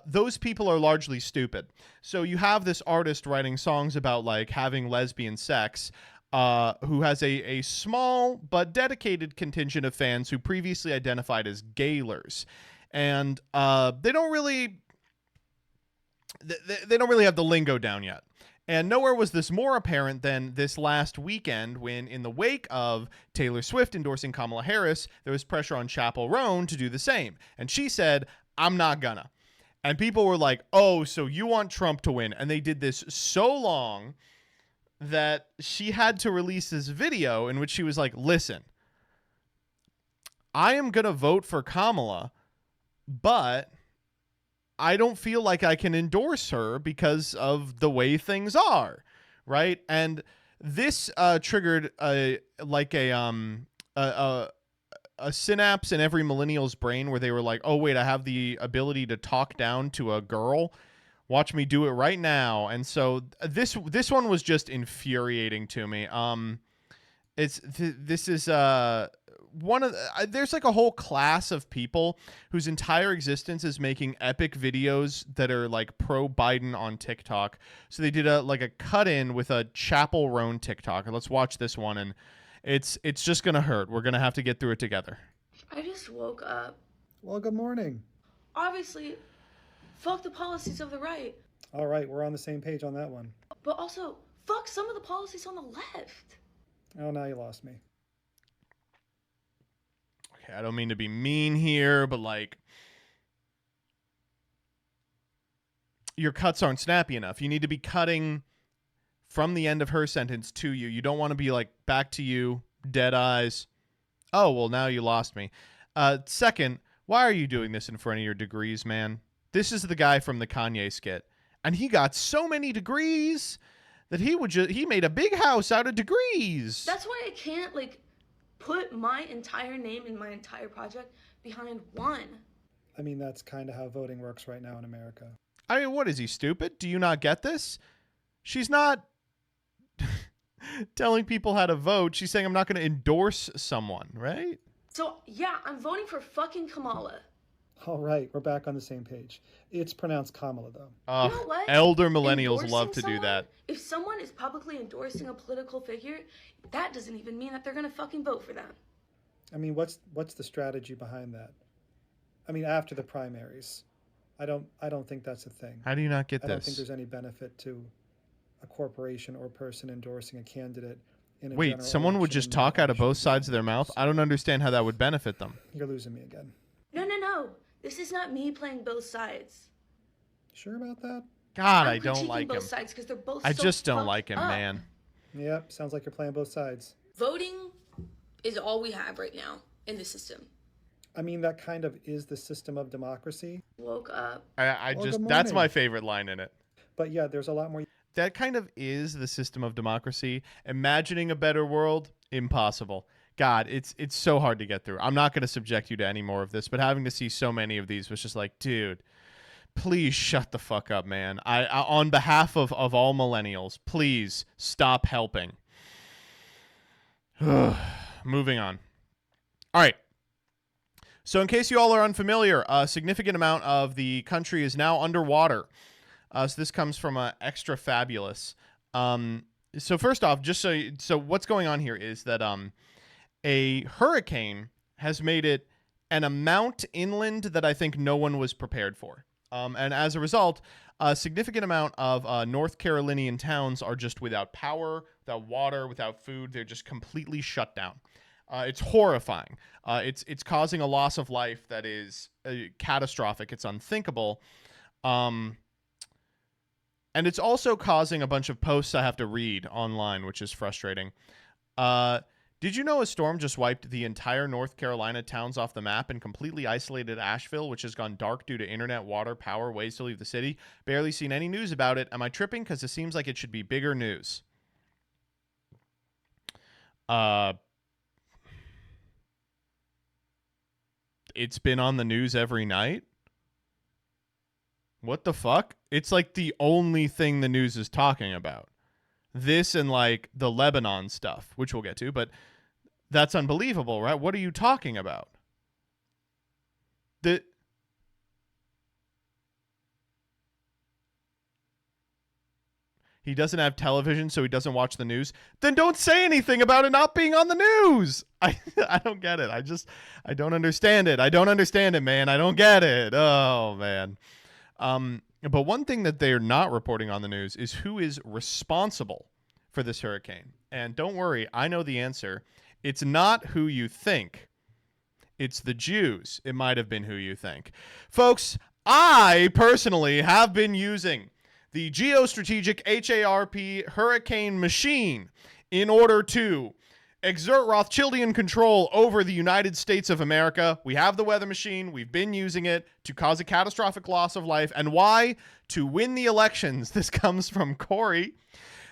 those people are largely stupid. So you have this artist writing songs about like having lesbian sex, who has a small but dedicated contingent of fans who previously identified as gaylers, and they don't really have the lingo down yet. And nowhere was this more apparent than this last weekend when, in the wake of Taylor Swift endorsing Kamala Harris, there was pressure on Chapel Roan to do the same. And she said, "I'm not gonna." And people were like, "Oh, so you want Trump to win?" And they did this so long that she had to release this video in which she was like, "Listen, I am gonna vote for Kamala, but I don't feel like I can endorse her because of the way things are, right? And this triggered a synapse in every millennial's brain where they were like, "Oh wait, I have the ability to talk down to a girl. Watch me do it right now." And so this one was just infuriating to me. This is one of there's like a whole class of people whose entire existence is making epic videos that are like pro Biden on TikTok. So they did a cut in with a Chapel Roan TikTok. Let's watch this one, and it's just gonna hurt. We're gonna have to get through it together. I just woke up. Well, good morning. Obviously, fuck the policies of the right. All right, we're on the same page on that one. But also, fuck some of the policies on the left. Oh, now you lost me. Okay, I don't mean to be mean here, but like, your cuts aren't snappy enough. You need to be cutting from the end of her sentence to you. You don't want to be like, back to you, dead eyes. Oh, well, now you lost me. Second, why are you doing this in front of your degrees, man? This is the guy from the Kanye skit, and he got so many degrees that he made a big house out of degrees. That's why I can't, like, put my entire name and my entire project behind one. I mean, that's kind of how voting works right now in America. I mean, what is he, stupid? Do you not get this? She's not telling people how to vote. She's saying I'm not going to endorse someone, right? So, yeah, I'm voting for fucking Kamala. All right, we're back on the same page. It's pronounced Kamala, though. You know what? Elder millennials Endorsing love to do someone, that. If someone is publicly endorsing a political figure, that doesn't even mean that they're going to fucking vote for them. I mean, what's the strategy behind that? I mean, after the primaries, I don't think that's a thing. How do you not get I this? don't think there's any benefit to a corporation or person endorsing a candidate in a Wait, general someone would election just talk out of both sides of their mouth? I don't understand how that would benefit them. You're losing me again. No. This is not me playing both sides. Sure about that? God, I'm I don't critiquing like him. both sides 'cause they're both I so just don't fucked like him, up. man. Yep, sounds like you're playing both sides. Voting is all we have right now in the system. I mean, that kind of is the system of democracy. Woke up. I Well, just good that's my morning. favorite line in it. But yeah, there's a lot more. That kind of is the system of democracy. Imagining a better world, impossible. God, it's so hard to get through. I'm not going to subject you to any more of this, but having to see so many of these was just like, dude, please shut the fuck up, man. I on behalf of all millennials, please stop helping. Moving on. All right. So in case you all are unfamiliar, a significant amount of the country is now underwater. So this comes from Extra Fabulous. So first off, just so what's going on here is that a hurricane has made it an amount inland that I think no one was prepared for. And as a result, a significant amount of North Carolinian towns are just without power, without water, without food. They're just completely shut down. It's horrifying. It's causing a loss of life that is catastrophic. It's unthinkable. And it's also causing a bunch of posts I have to read online, which is frustrating. Did you know a storm just wiped the entire North Carolina towns off the map and completely isolated Asheville, which has gone dark due to internet, water, power, ways to leave the city? Barely seen any news about it. Am I tripping? Because it seems like it should be bigger news. It's been on the news every night. What the fuck? It's like the only thing the news is talking about. This and like the Lebanon stuff, which we'll get to, but that's unbelievable, right? What are you talking about? He doesn't have television, so he doesn't watch the news. Then don't say anything about it not being on the news. I don't get it. I don't understand it. I don't understand it, man. I don't get it. Oh, man. But one thing that they're not reporting on the news is who is responsible for this hurricane. And don't worry, I know the answer. It's not who you think. It's the Jews. It might have been who you think. Folks, I personally have been using the Geostrategic HARP Hurricane Machine in order to exert Rothschildian control over the United States of America. We have the weather machine. We've been using it to cause a catastrophic loss of life. And why? To win the elections. This comes from Corey.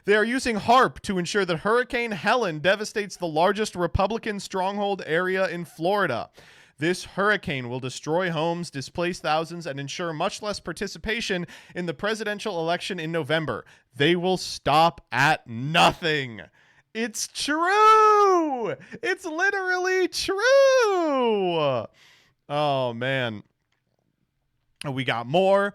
They are using HARP to ensure that Hurricane Helen devastates the largest Republican stronghold area in Florida. This hurricane will destroy homes, displace thousands, and ensure much less participation in the presidential election in November. They will stop at nothing. It's true. It's literally true. Oh, man. We got more.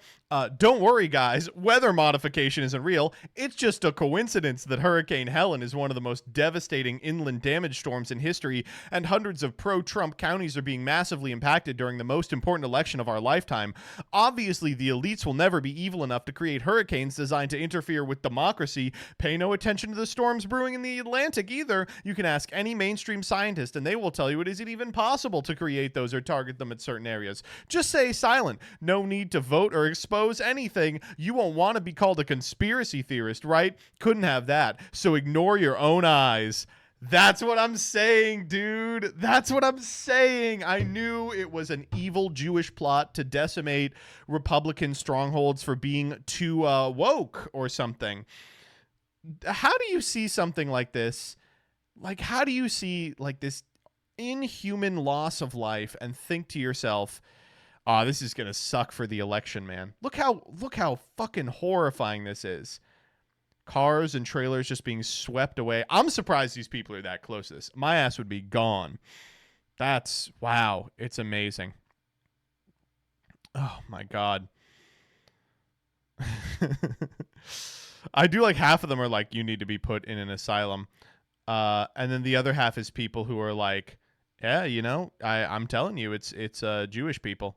Don't worry, guys. Weather modification isn't real. It's just a coincidence that Hurricane Helen is one of the most devastating inland damage storms in history, and hundreds of pro-Trump counties are being massively impacted during the most important election of our lifetime. Obviously, the elites will never be evil enough to create hurricanes designed to interfere with democracy. Pay no attention to the storms brewing in the Atlantic either. You can ask any mainstream scientist, and they will tell you it isn't even possible to create those or target them at certain areas. Just stay silent. No need to vote or expose anything. You won't want to be called a conspiracy theorist, right? Couldn't have that. So ignore your own eyes. That's what I'm saying, dude. That's what I'm saying. I knew it was an evil Jewish plot to decimate Republican strongholds for being too woke or something. How do you see something like this? Like, how do you see like this inhuman loss of life and think to yourself, oh, this is going to suck for the election, man. Look how fucking horrifying this is. Cars and trailers just being swept away. I'm surprised these people are that close to this. My ass would be gone. That's, wow, it's amazing. Oh, my God. I do like half of them are like, you need to be put in an asylum. And then the other half is people who are like, yeah, you know, I'm telling you, it's Jewish people.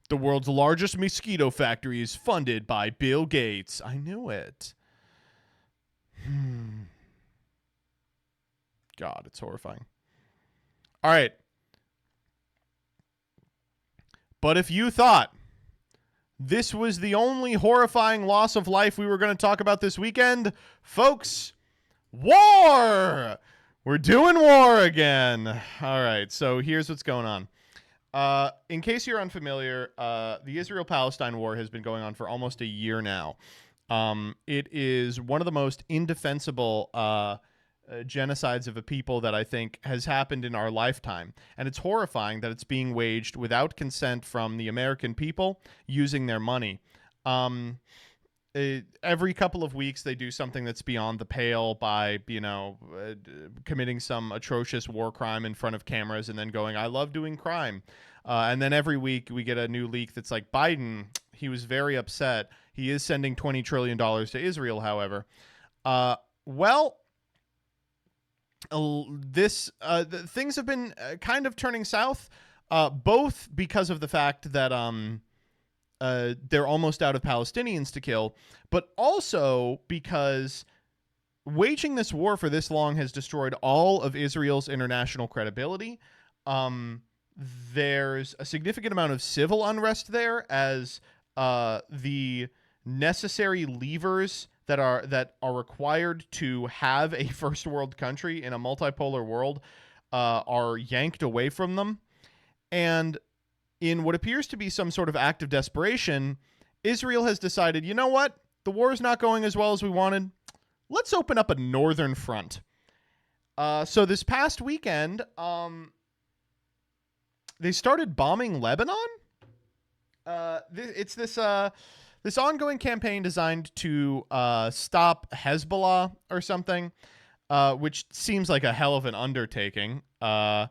The world's largest mosquito factory is funded by Bill Gates. I knew it. God, it's horrifying. All right. But if you thought this was the only horrifying loss of life we were going to talk about this weekend, folks, war! We're doing war again. All right, so here's what's going on. In case you're unfamiliar, the Israel-Palestine war has been going on for almost a year now. It is one of the most indefensible genocides of a people that I think has happened in our lifetime. And it's horrifying that it's being waged without consent from the American people using their money. Every couple of weeks they do something that's beyond the pale by, committing some atrocious war crime in front of cameras and then going, I love doing crime. And then every week we get a new leak that's like, Biden, he was very upset. He is sending $20 trillion to Israel, however. Things have been kind of turning south, both because of the fact that they're almost out of Palestinians to kill, but also because waging this war for this long has destroyed all of Israel's international credibility. There's a significant amount of civil unrest there as the necessary levers that are required to have a first world country in a multipolar world are yanked away from them. And in what appears to be some sort of act of desperation, Israel has decided, you know what? The war is not going as well as we wanted. Let's open up a northern front. So this past weekend, they started bombing Lebanon. It's this ongoing campaign designed to stop Hezbollah or something, which seems like a hell of an undertaking. I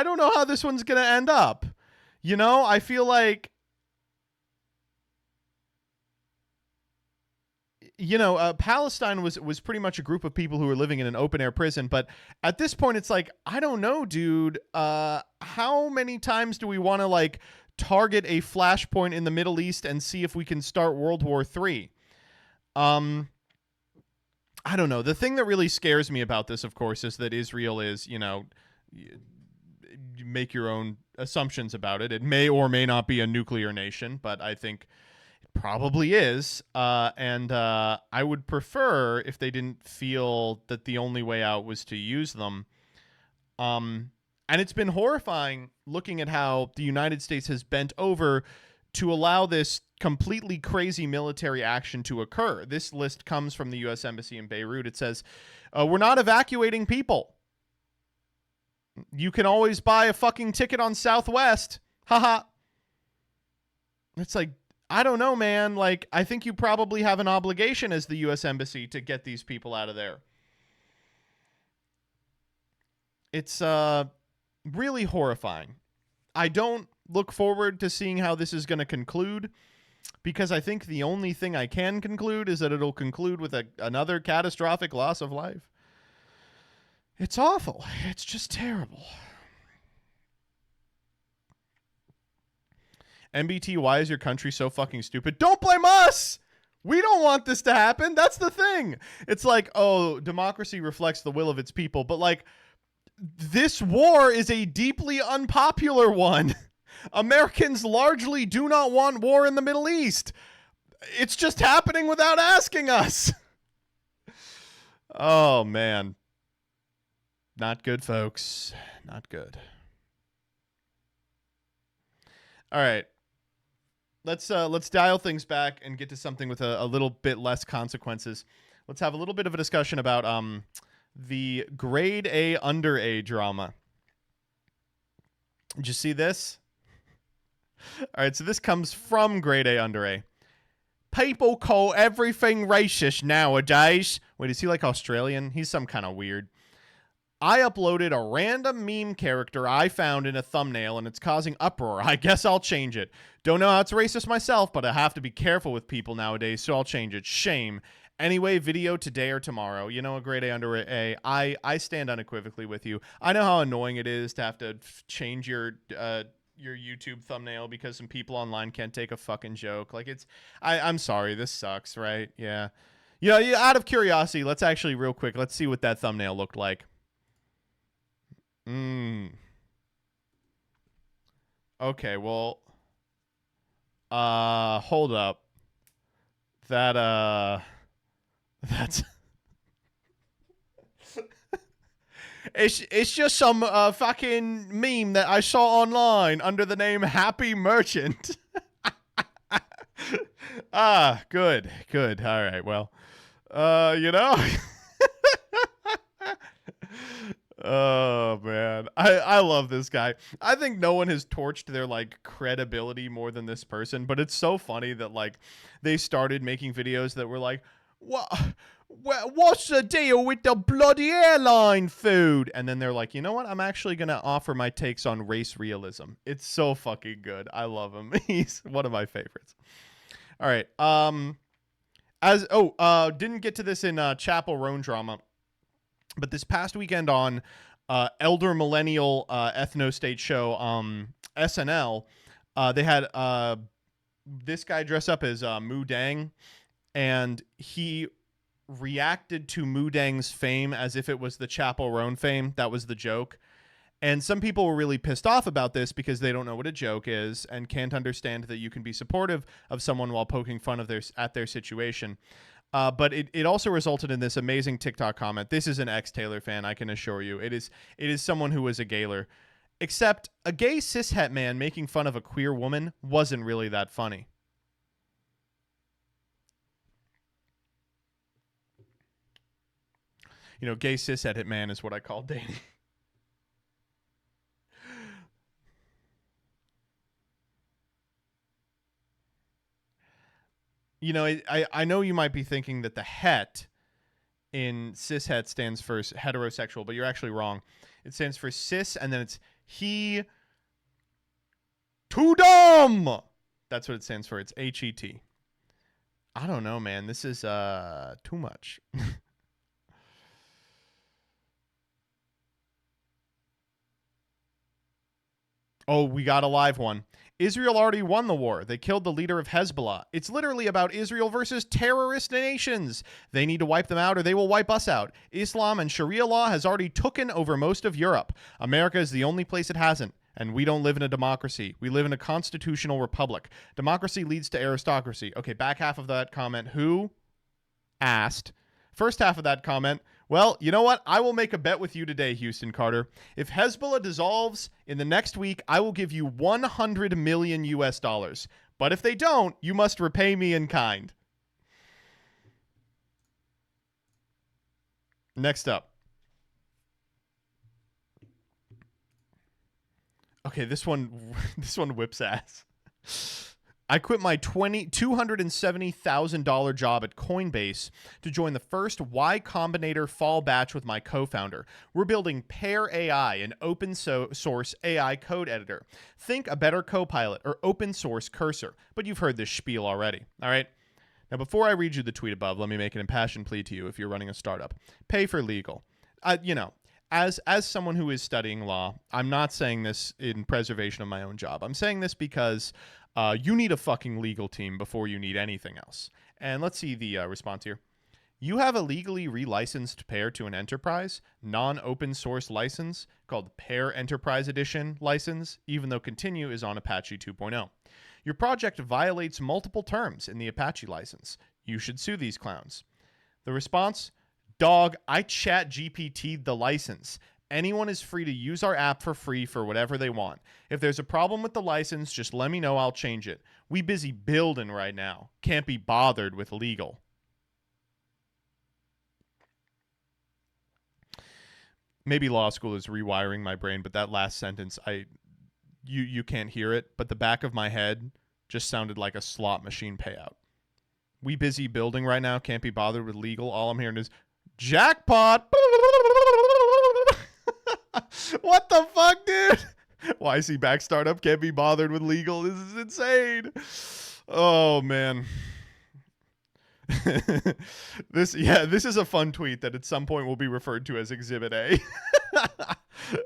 don't know how this one's going to end up. I feel like, Palestine was pretty much a group of people who were living in an open air prison. But at this point, it's like, I don't know, dude. How many times do we want to target a flashpoint in the Middle East and see if we can start World War III? I don't know. The thing that really scares me about this, of course, is that Israel is, you make your own assumptions about it. It may or may not be a nuclear nation, but I think it probably is. And I would prefer if they didn't feel that the only way out was to use them. And it's been horrifying looking at how the United States has bent over to allow this completely crazy military action to occur. This list comes from the U.S. Embassy in Beirut. It says, we're not evacuating people. You can always buy a fucking ticket on Southwest. Haha. It's like, I don't know, man. Like, I think you probably have an obligation as the U.S. Embassy to get these people out of there. It's really horrifying. I don't look forward to seeing how this is going to conclude, because I think the only thing I can conclude is that it'll conclude with another catastrophic loss of life. It's awful. It's just terrible. MBT, why is your country so fucking stupid? Don't blame us! We don't want this to happen. That's the thing. It's like, oh, democracy reflects the will of its people, but like, this war is a deeply unpopular one. Americans largely do not want war in the Middle East. It's just happening without asking us. Oh, man. Not good, folks. Not good. All right. Let's dial things back and get to something with a little bit less consequences. Let's have a little bit of a discussion about the grade A under A drama. Did you see this? All right, so this comes from grade A under A. People call everything racist nowadays. Wait, is he like Australian? He's some kind of weird. I uploaded a random meme character I found in a thumbnail, and it's causing uproar. I guess I'll change it. Don't know how it's racist myself, but I have to be careful with people nowadays, so I'll change it. Shame. Anyway, video today or tomorrow. You know, a grade A under A. I stand unequivocally with you. I know how annoying it is to have to change your YouTube thumbnail because some people online can't take a fucking joke. Like, I'm sorry, this sucks, right? Yeah. You know, out of curiosity, let's actually real quick, let's see what that thumbnail looked like. Okay, well, hold up. That's it's just some fucking meme that I saw online under the name Happy Merchant. Good. All right, well, you know. Oh, man. I love this guy. I think no one has torched their, like, credibility more than this person, but it's so funny that, like, they started making videos that were like, what's the deal with the bloody airline food? And then they're like, you know what? I'm actually going to offer my takes on race realism. It's so fucking good. I love him. He's one of my favorites. All right. Didn't get to this in Chapel Roan drama. But this past weekend on Elder Millennial Ethno State show SNL, they had this guy dress up as Moo Dang, and he reacted to Moo Dang's fame as if it was the Chapel Roan fame. That was the joke. And some people were really pissed off about this because they don't know what a joke is and can't understand that you can be supportive of someone while poking fun of their situation. But it also resulted in this amazing TikTok comment. This is an ex-Taylor fan, I can assure you. It is someone who was a Gaylor. Except a gay cishet man making fun of a queer woman wasn't really that funny. You know, gay cishet man is what I call Danny. You know, I know you might be thinking that the het in cishet stands for heterosexual, but you're actually wrong. It stands for cis, and then it's he too dumb. That's what it stands for. It's HET. I don't know, man. This is too much. Oh, we got a live one. Israel already won the war. They killed the leader of Hezbollah. It's literally about Israel versus terrorist nations. They need to wipe them out or they will wipe us out. Islam and Sharia law has already taken over most of Europe. America is the only place it hasn't. And we don't live in a democracy. We live in a constitutional republic. Democracy leads to aristocracy. Okay, back half of that comment. Who asked? First half of that comment. Well, you know what? I will make a bet with you today, Houston Carter. If Hezbollah dissolves in the next week, I will give you 100 million US dollars. But if they don't, you must repay me in kind. Next up. Okay, this one whips ass. I quit my $270,000 job at Coinbase to join the first Y Combinator fall batch with my co-founder. We're building Pair AI, an open source AI code editor. Think a better Copilot or open source Cursor, but you've heard this spiel already. All right. Now, before I read you the tweet above, let me make an impassioned plea to you if you're running a startup. Pay for legal. As someone who is studying law, I'm not saying this in preservation of my own job. I'm saying this because you need a fucking legal team before you need anything else. And let's see the response here. You have a legally relicensed Pair to an enterprise, non-open source license called Pair Enterprise Edition license, even though Continue is on Apache 2.0. Your project violates multiple terms in the Apache license. You should sue these clowns. The response? Dog, I chat GPT'd the license. Anyone is free to use our app for free for whatever they want. If there's a problem with the license, just let me know, I'll change it. We busy building right now. Can't be bothered with legal. Maybe law school is rewiring my brain, but that last sentence, you can't hear it, but the back of my head just sounded like a slot machine payout. We busy building right now, can't be bothered with legal. All I'm hearing is jackpot. What the fuck, dude? YC back startup can't be bothered with legal. This is insane. Oh man. This is a fun tweet that at some point will be referred to as Exhibit A.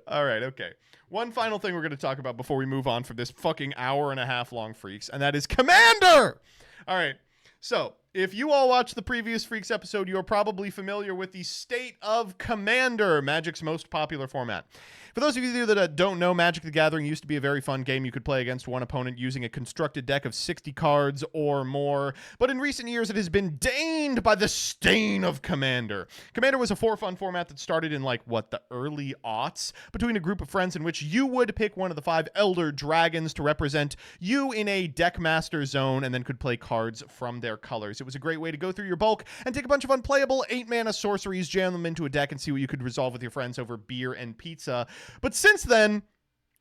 All right, okay. One final thing we're going to talk about before we move on from this fucking hour and a half long Freaks, and that is Commander. All right. So, if you all watched the previous Freaks episode, you are probably familiar with the State of Commander, Magic's most popular format. For those of you that don't know, Magic the Gathering used to be a very fun game you could play against one opponent using a constructed deck of 60 cards or more, but in recent years it has been stained by the stain of Commander. Commander was a for-fun format that started in the early aughts, between a group of friends in which you would pick one of the 5 Elder Dragons to represent you in a Deckmaster zone and then could play cards from their colors. It was a great way to go through your bulk and take a bunch of unplayable 8-mana sorceries, jam them into a deck, and see what you could resolve with your friends over beer and pizza. But since then,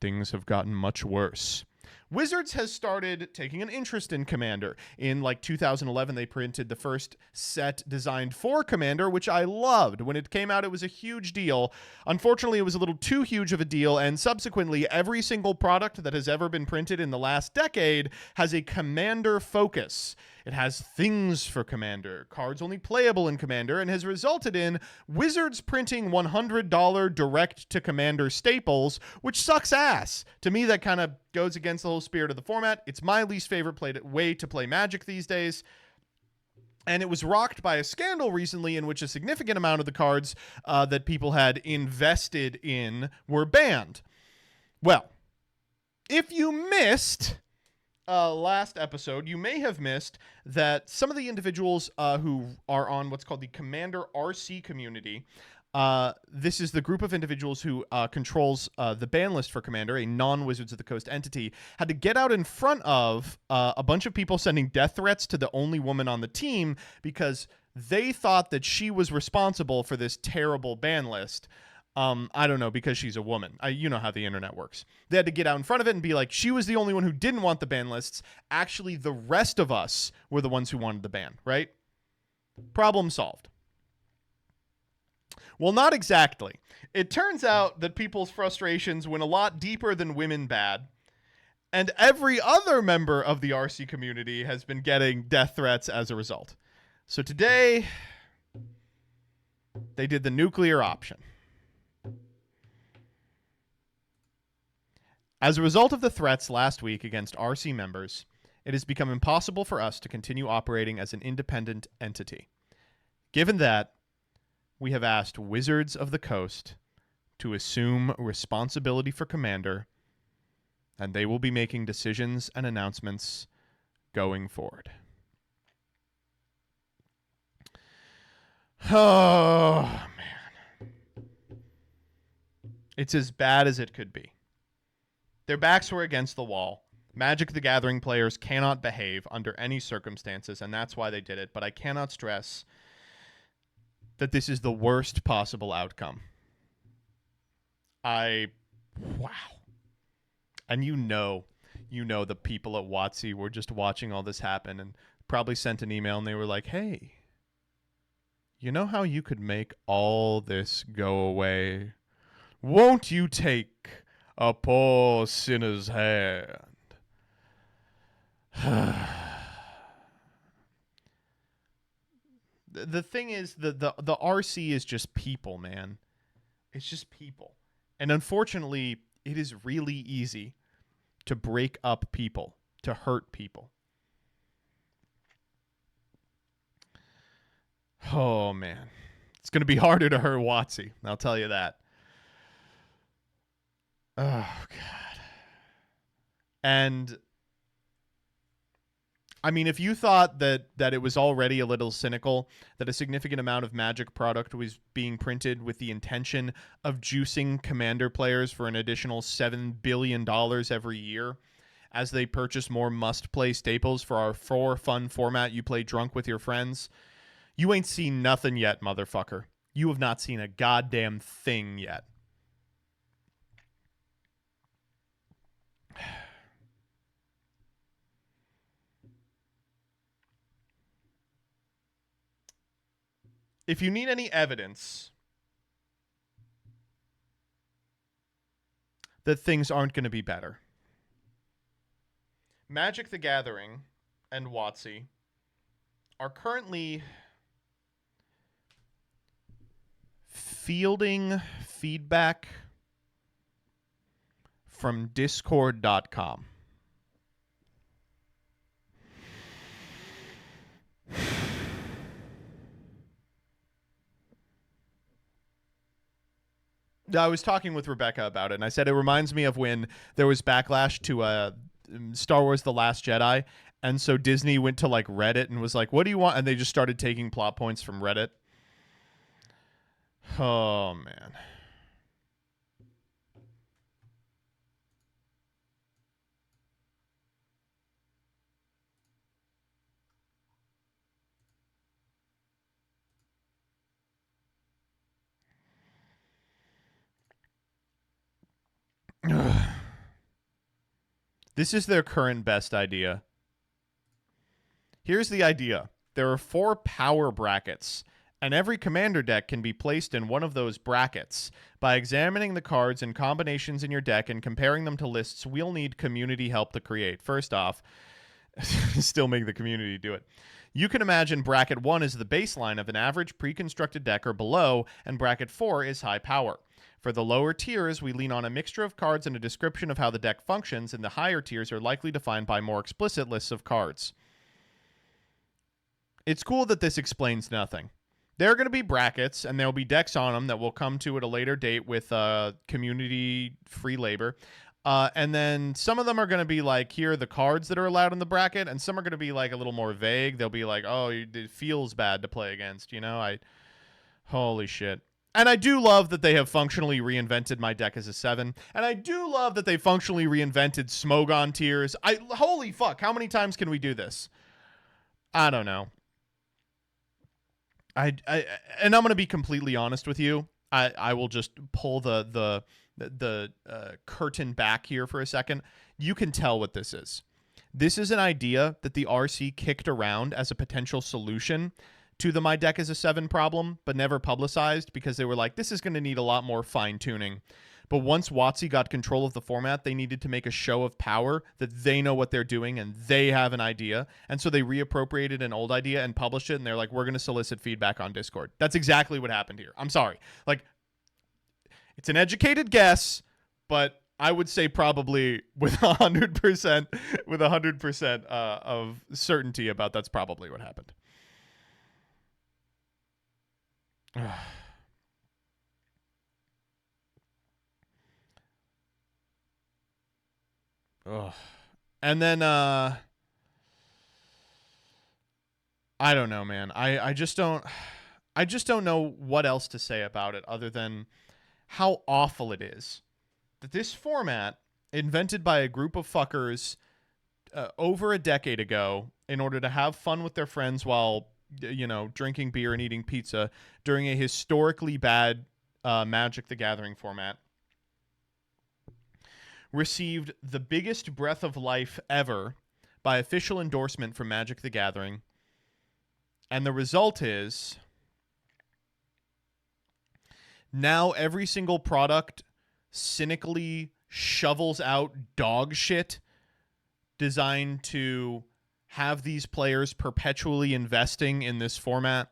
things have gotten much worse. Wizards has started taking an interest in Commander. In 2011, they printed the first set designed for Commander, which I loved. When it came out, it was a huge deal. Unfortunately, it was a little too huge of a deal, and subsequently, every single product that has ever been printed in the last decade has a Commander focus. It has things for Commander, cards only playable in Commander, and has resulted in Wizards printing $100 direct-to-Commander staples, which sucks ass. To me, that kind of goes against the whole spirit of the format. It's my least favorite way to play Magic these days. And it was rocked by a scandal recently in which a significant amount of the cards that people had invested in were banned. Well, if you missed last episode, you may have missed that some of the individuals who are on what's called the Commander RC community, this is the group of individuals who controls the ban list for Commander, a non-Wizards of the Coast entity, had to get out in front of a bunch of people sending death threats to the only woman on the team because they thought that she was responsible for this terrible ban list. I don't know, because she's a woman. You know how the internet works. They had to get out in front of it and be like, she was the only one who didn't want the ban lists. Actually, the rest of us were the ones who wanted the ban, right? Problem solved. Well, not exactly. It turns out that people's frustrations went a lot deeper than women bad, and every other member of the RC community has been getting death threats as a result. So today, they did the nuclear option. As a result of the threats last week against RC members, it has become impossible for us to continue operating as an independent entity. Given that, we have asked Wizards of the Coast to assume responsibility for Commander and they will be making decisions and announcements going forward. Oh, man. It's as bad as it could be. Their backs were against the wall. Magic the Gathering players cannot behave under any circumstances, and that's why they did it. But I cannot stress that this is the worst possible outcome. Wow. And you know the people at WotC were just watching all this happen and probably sent an email and they were like, hey, you know how you could make all this go away? Won't you take a poor sinner's hand? The thing is, the RC is just people, man. It's just people. And unfortunately, it is really easy to break up people, to hurt people. Oh, man. It's going to be harder to hurt WotC, I'll tell you that. Oh, God. And I mean, if you thought that it was already a little cynical, that a significant amount of Magic product was being printed with the intention of juicing Commander players for an additional $7 billion every year as they purchase more must-play staples for our for-fun format you play drunk with your friends, you ain't seen nothing yet, motherfucker. You have not seen a goddamn thing yet. If you need any evidence that things aren't going to be better, Magic the Gathering and WotC are currently fielding feedback from Discord.com. I was talking with Rebecca about it, and I said it reminds me of when there was backlash to Star Wars The Last Jedi, and so Disney went to like Reddit and was like, what do you want? And they just started taking plot points from Reddit. Oh, man. This is their current best idea. Here's the idea. There are 4 power brackets, and every commander deck can be placed in one of those brackets. By examining the cards and combinations in your deck and comparing them to lists we'll need community help to create. First off, still make the community do it. You can imagine bracket 1 is the baseline of an average pre-constructed deck or below, and bracket 4 is high power. For the lower tiers, we lean on a mixture of cards and a description of how the deck functions, and the higher tiers are likely defined by more explicit lists of cards. It's cool that this explains nothing. There are going to be brackets, and there will be decks on them that we'll come to at a later date with community free labor. And then some of them are going to be like, here are the cards that are allowed in the bracket, and some are going to be like a little more vague. They'll be like, oh, it feels bad to play against, you know? Holy shit. And I do love that they have functionally reinvented my deck as a 7. And I do love that they functionally reinvented Smogon tiers. Holy fuck, how many times can we do this? I don't know. And I'm going to be completely honest with you. I will just pull the curtain back here for a second. You can tell what this is. This is an idea that the RC kicked around as a potential solution to the my deck is a 7 problem, but never publicized because they were like, this is going to need a lot more fine-tuning. But once WotC got control of the format, they needed to make a show of power that they know what they're doing and they have an idea. And so they reappropriated an old idea and published it, and they're like, we're going to solicit feedback on Discord. That's exactly what happened here. I'm sorry. Like, it's an educated guess, but I would say probably with 100% of certainty about that's probably what happened. Ugh. And then I don't know, man. I just don't know what else to say about it other than how awful it is that this format, invented by a group of fuckers over a decade ago in order to have fun with their friends while, drinking beer and eating pizza during a historically bad Magic the Gathering format, received the biggest breath of life ever by official endorsement from Magic the Gathering. And the result is now every single product cynically shovels out dog shit designed to have these players perpetually investing in this format.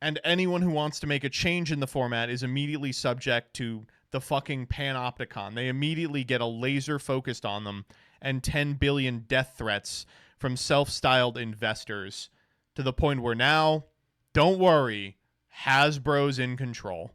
And anyone who wants to make a change in the format is immediately subject to the fucking panopticon. They immediately get a laser focused on them and 10 billion death threats from self-styled investors, to the point where now, don't worry, Hasbro's in control.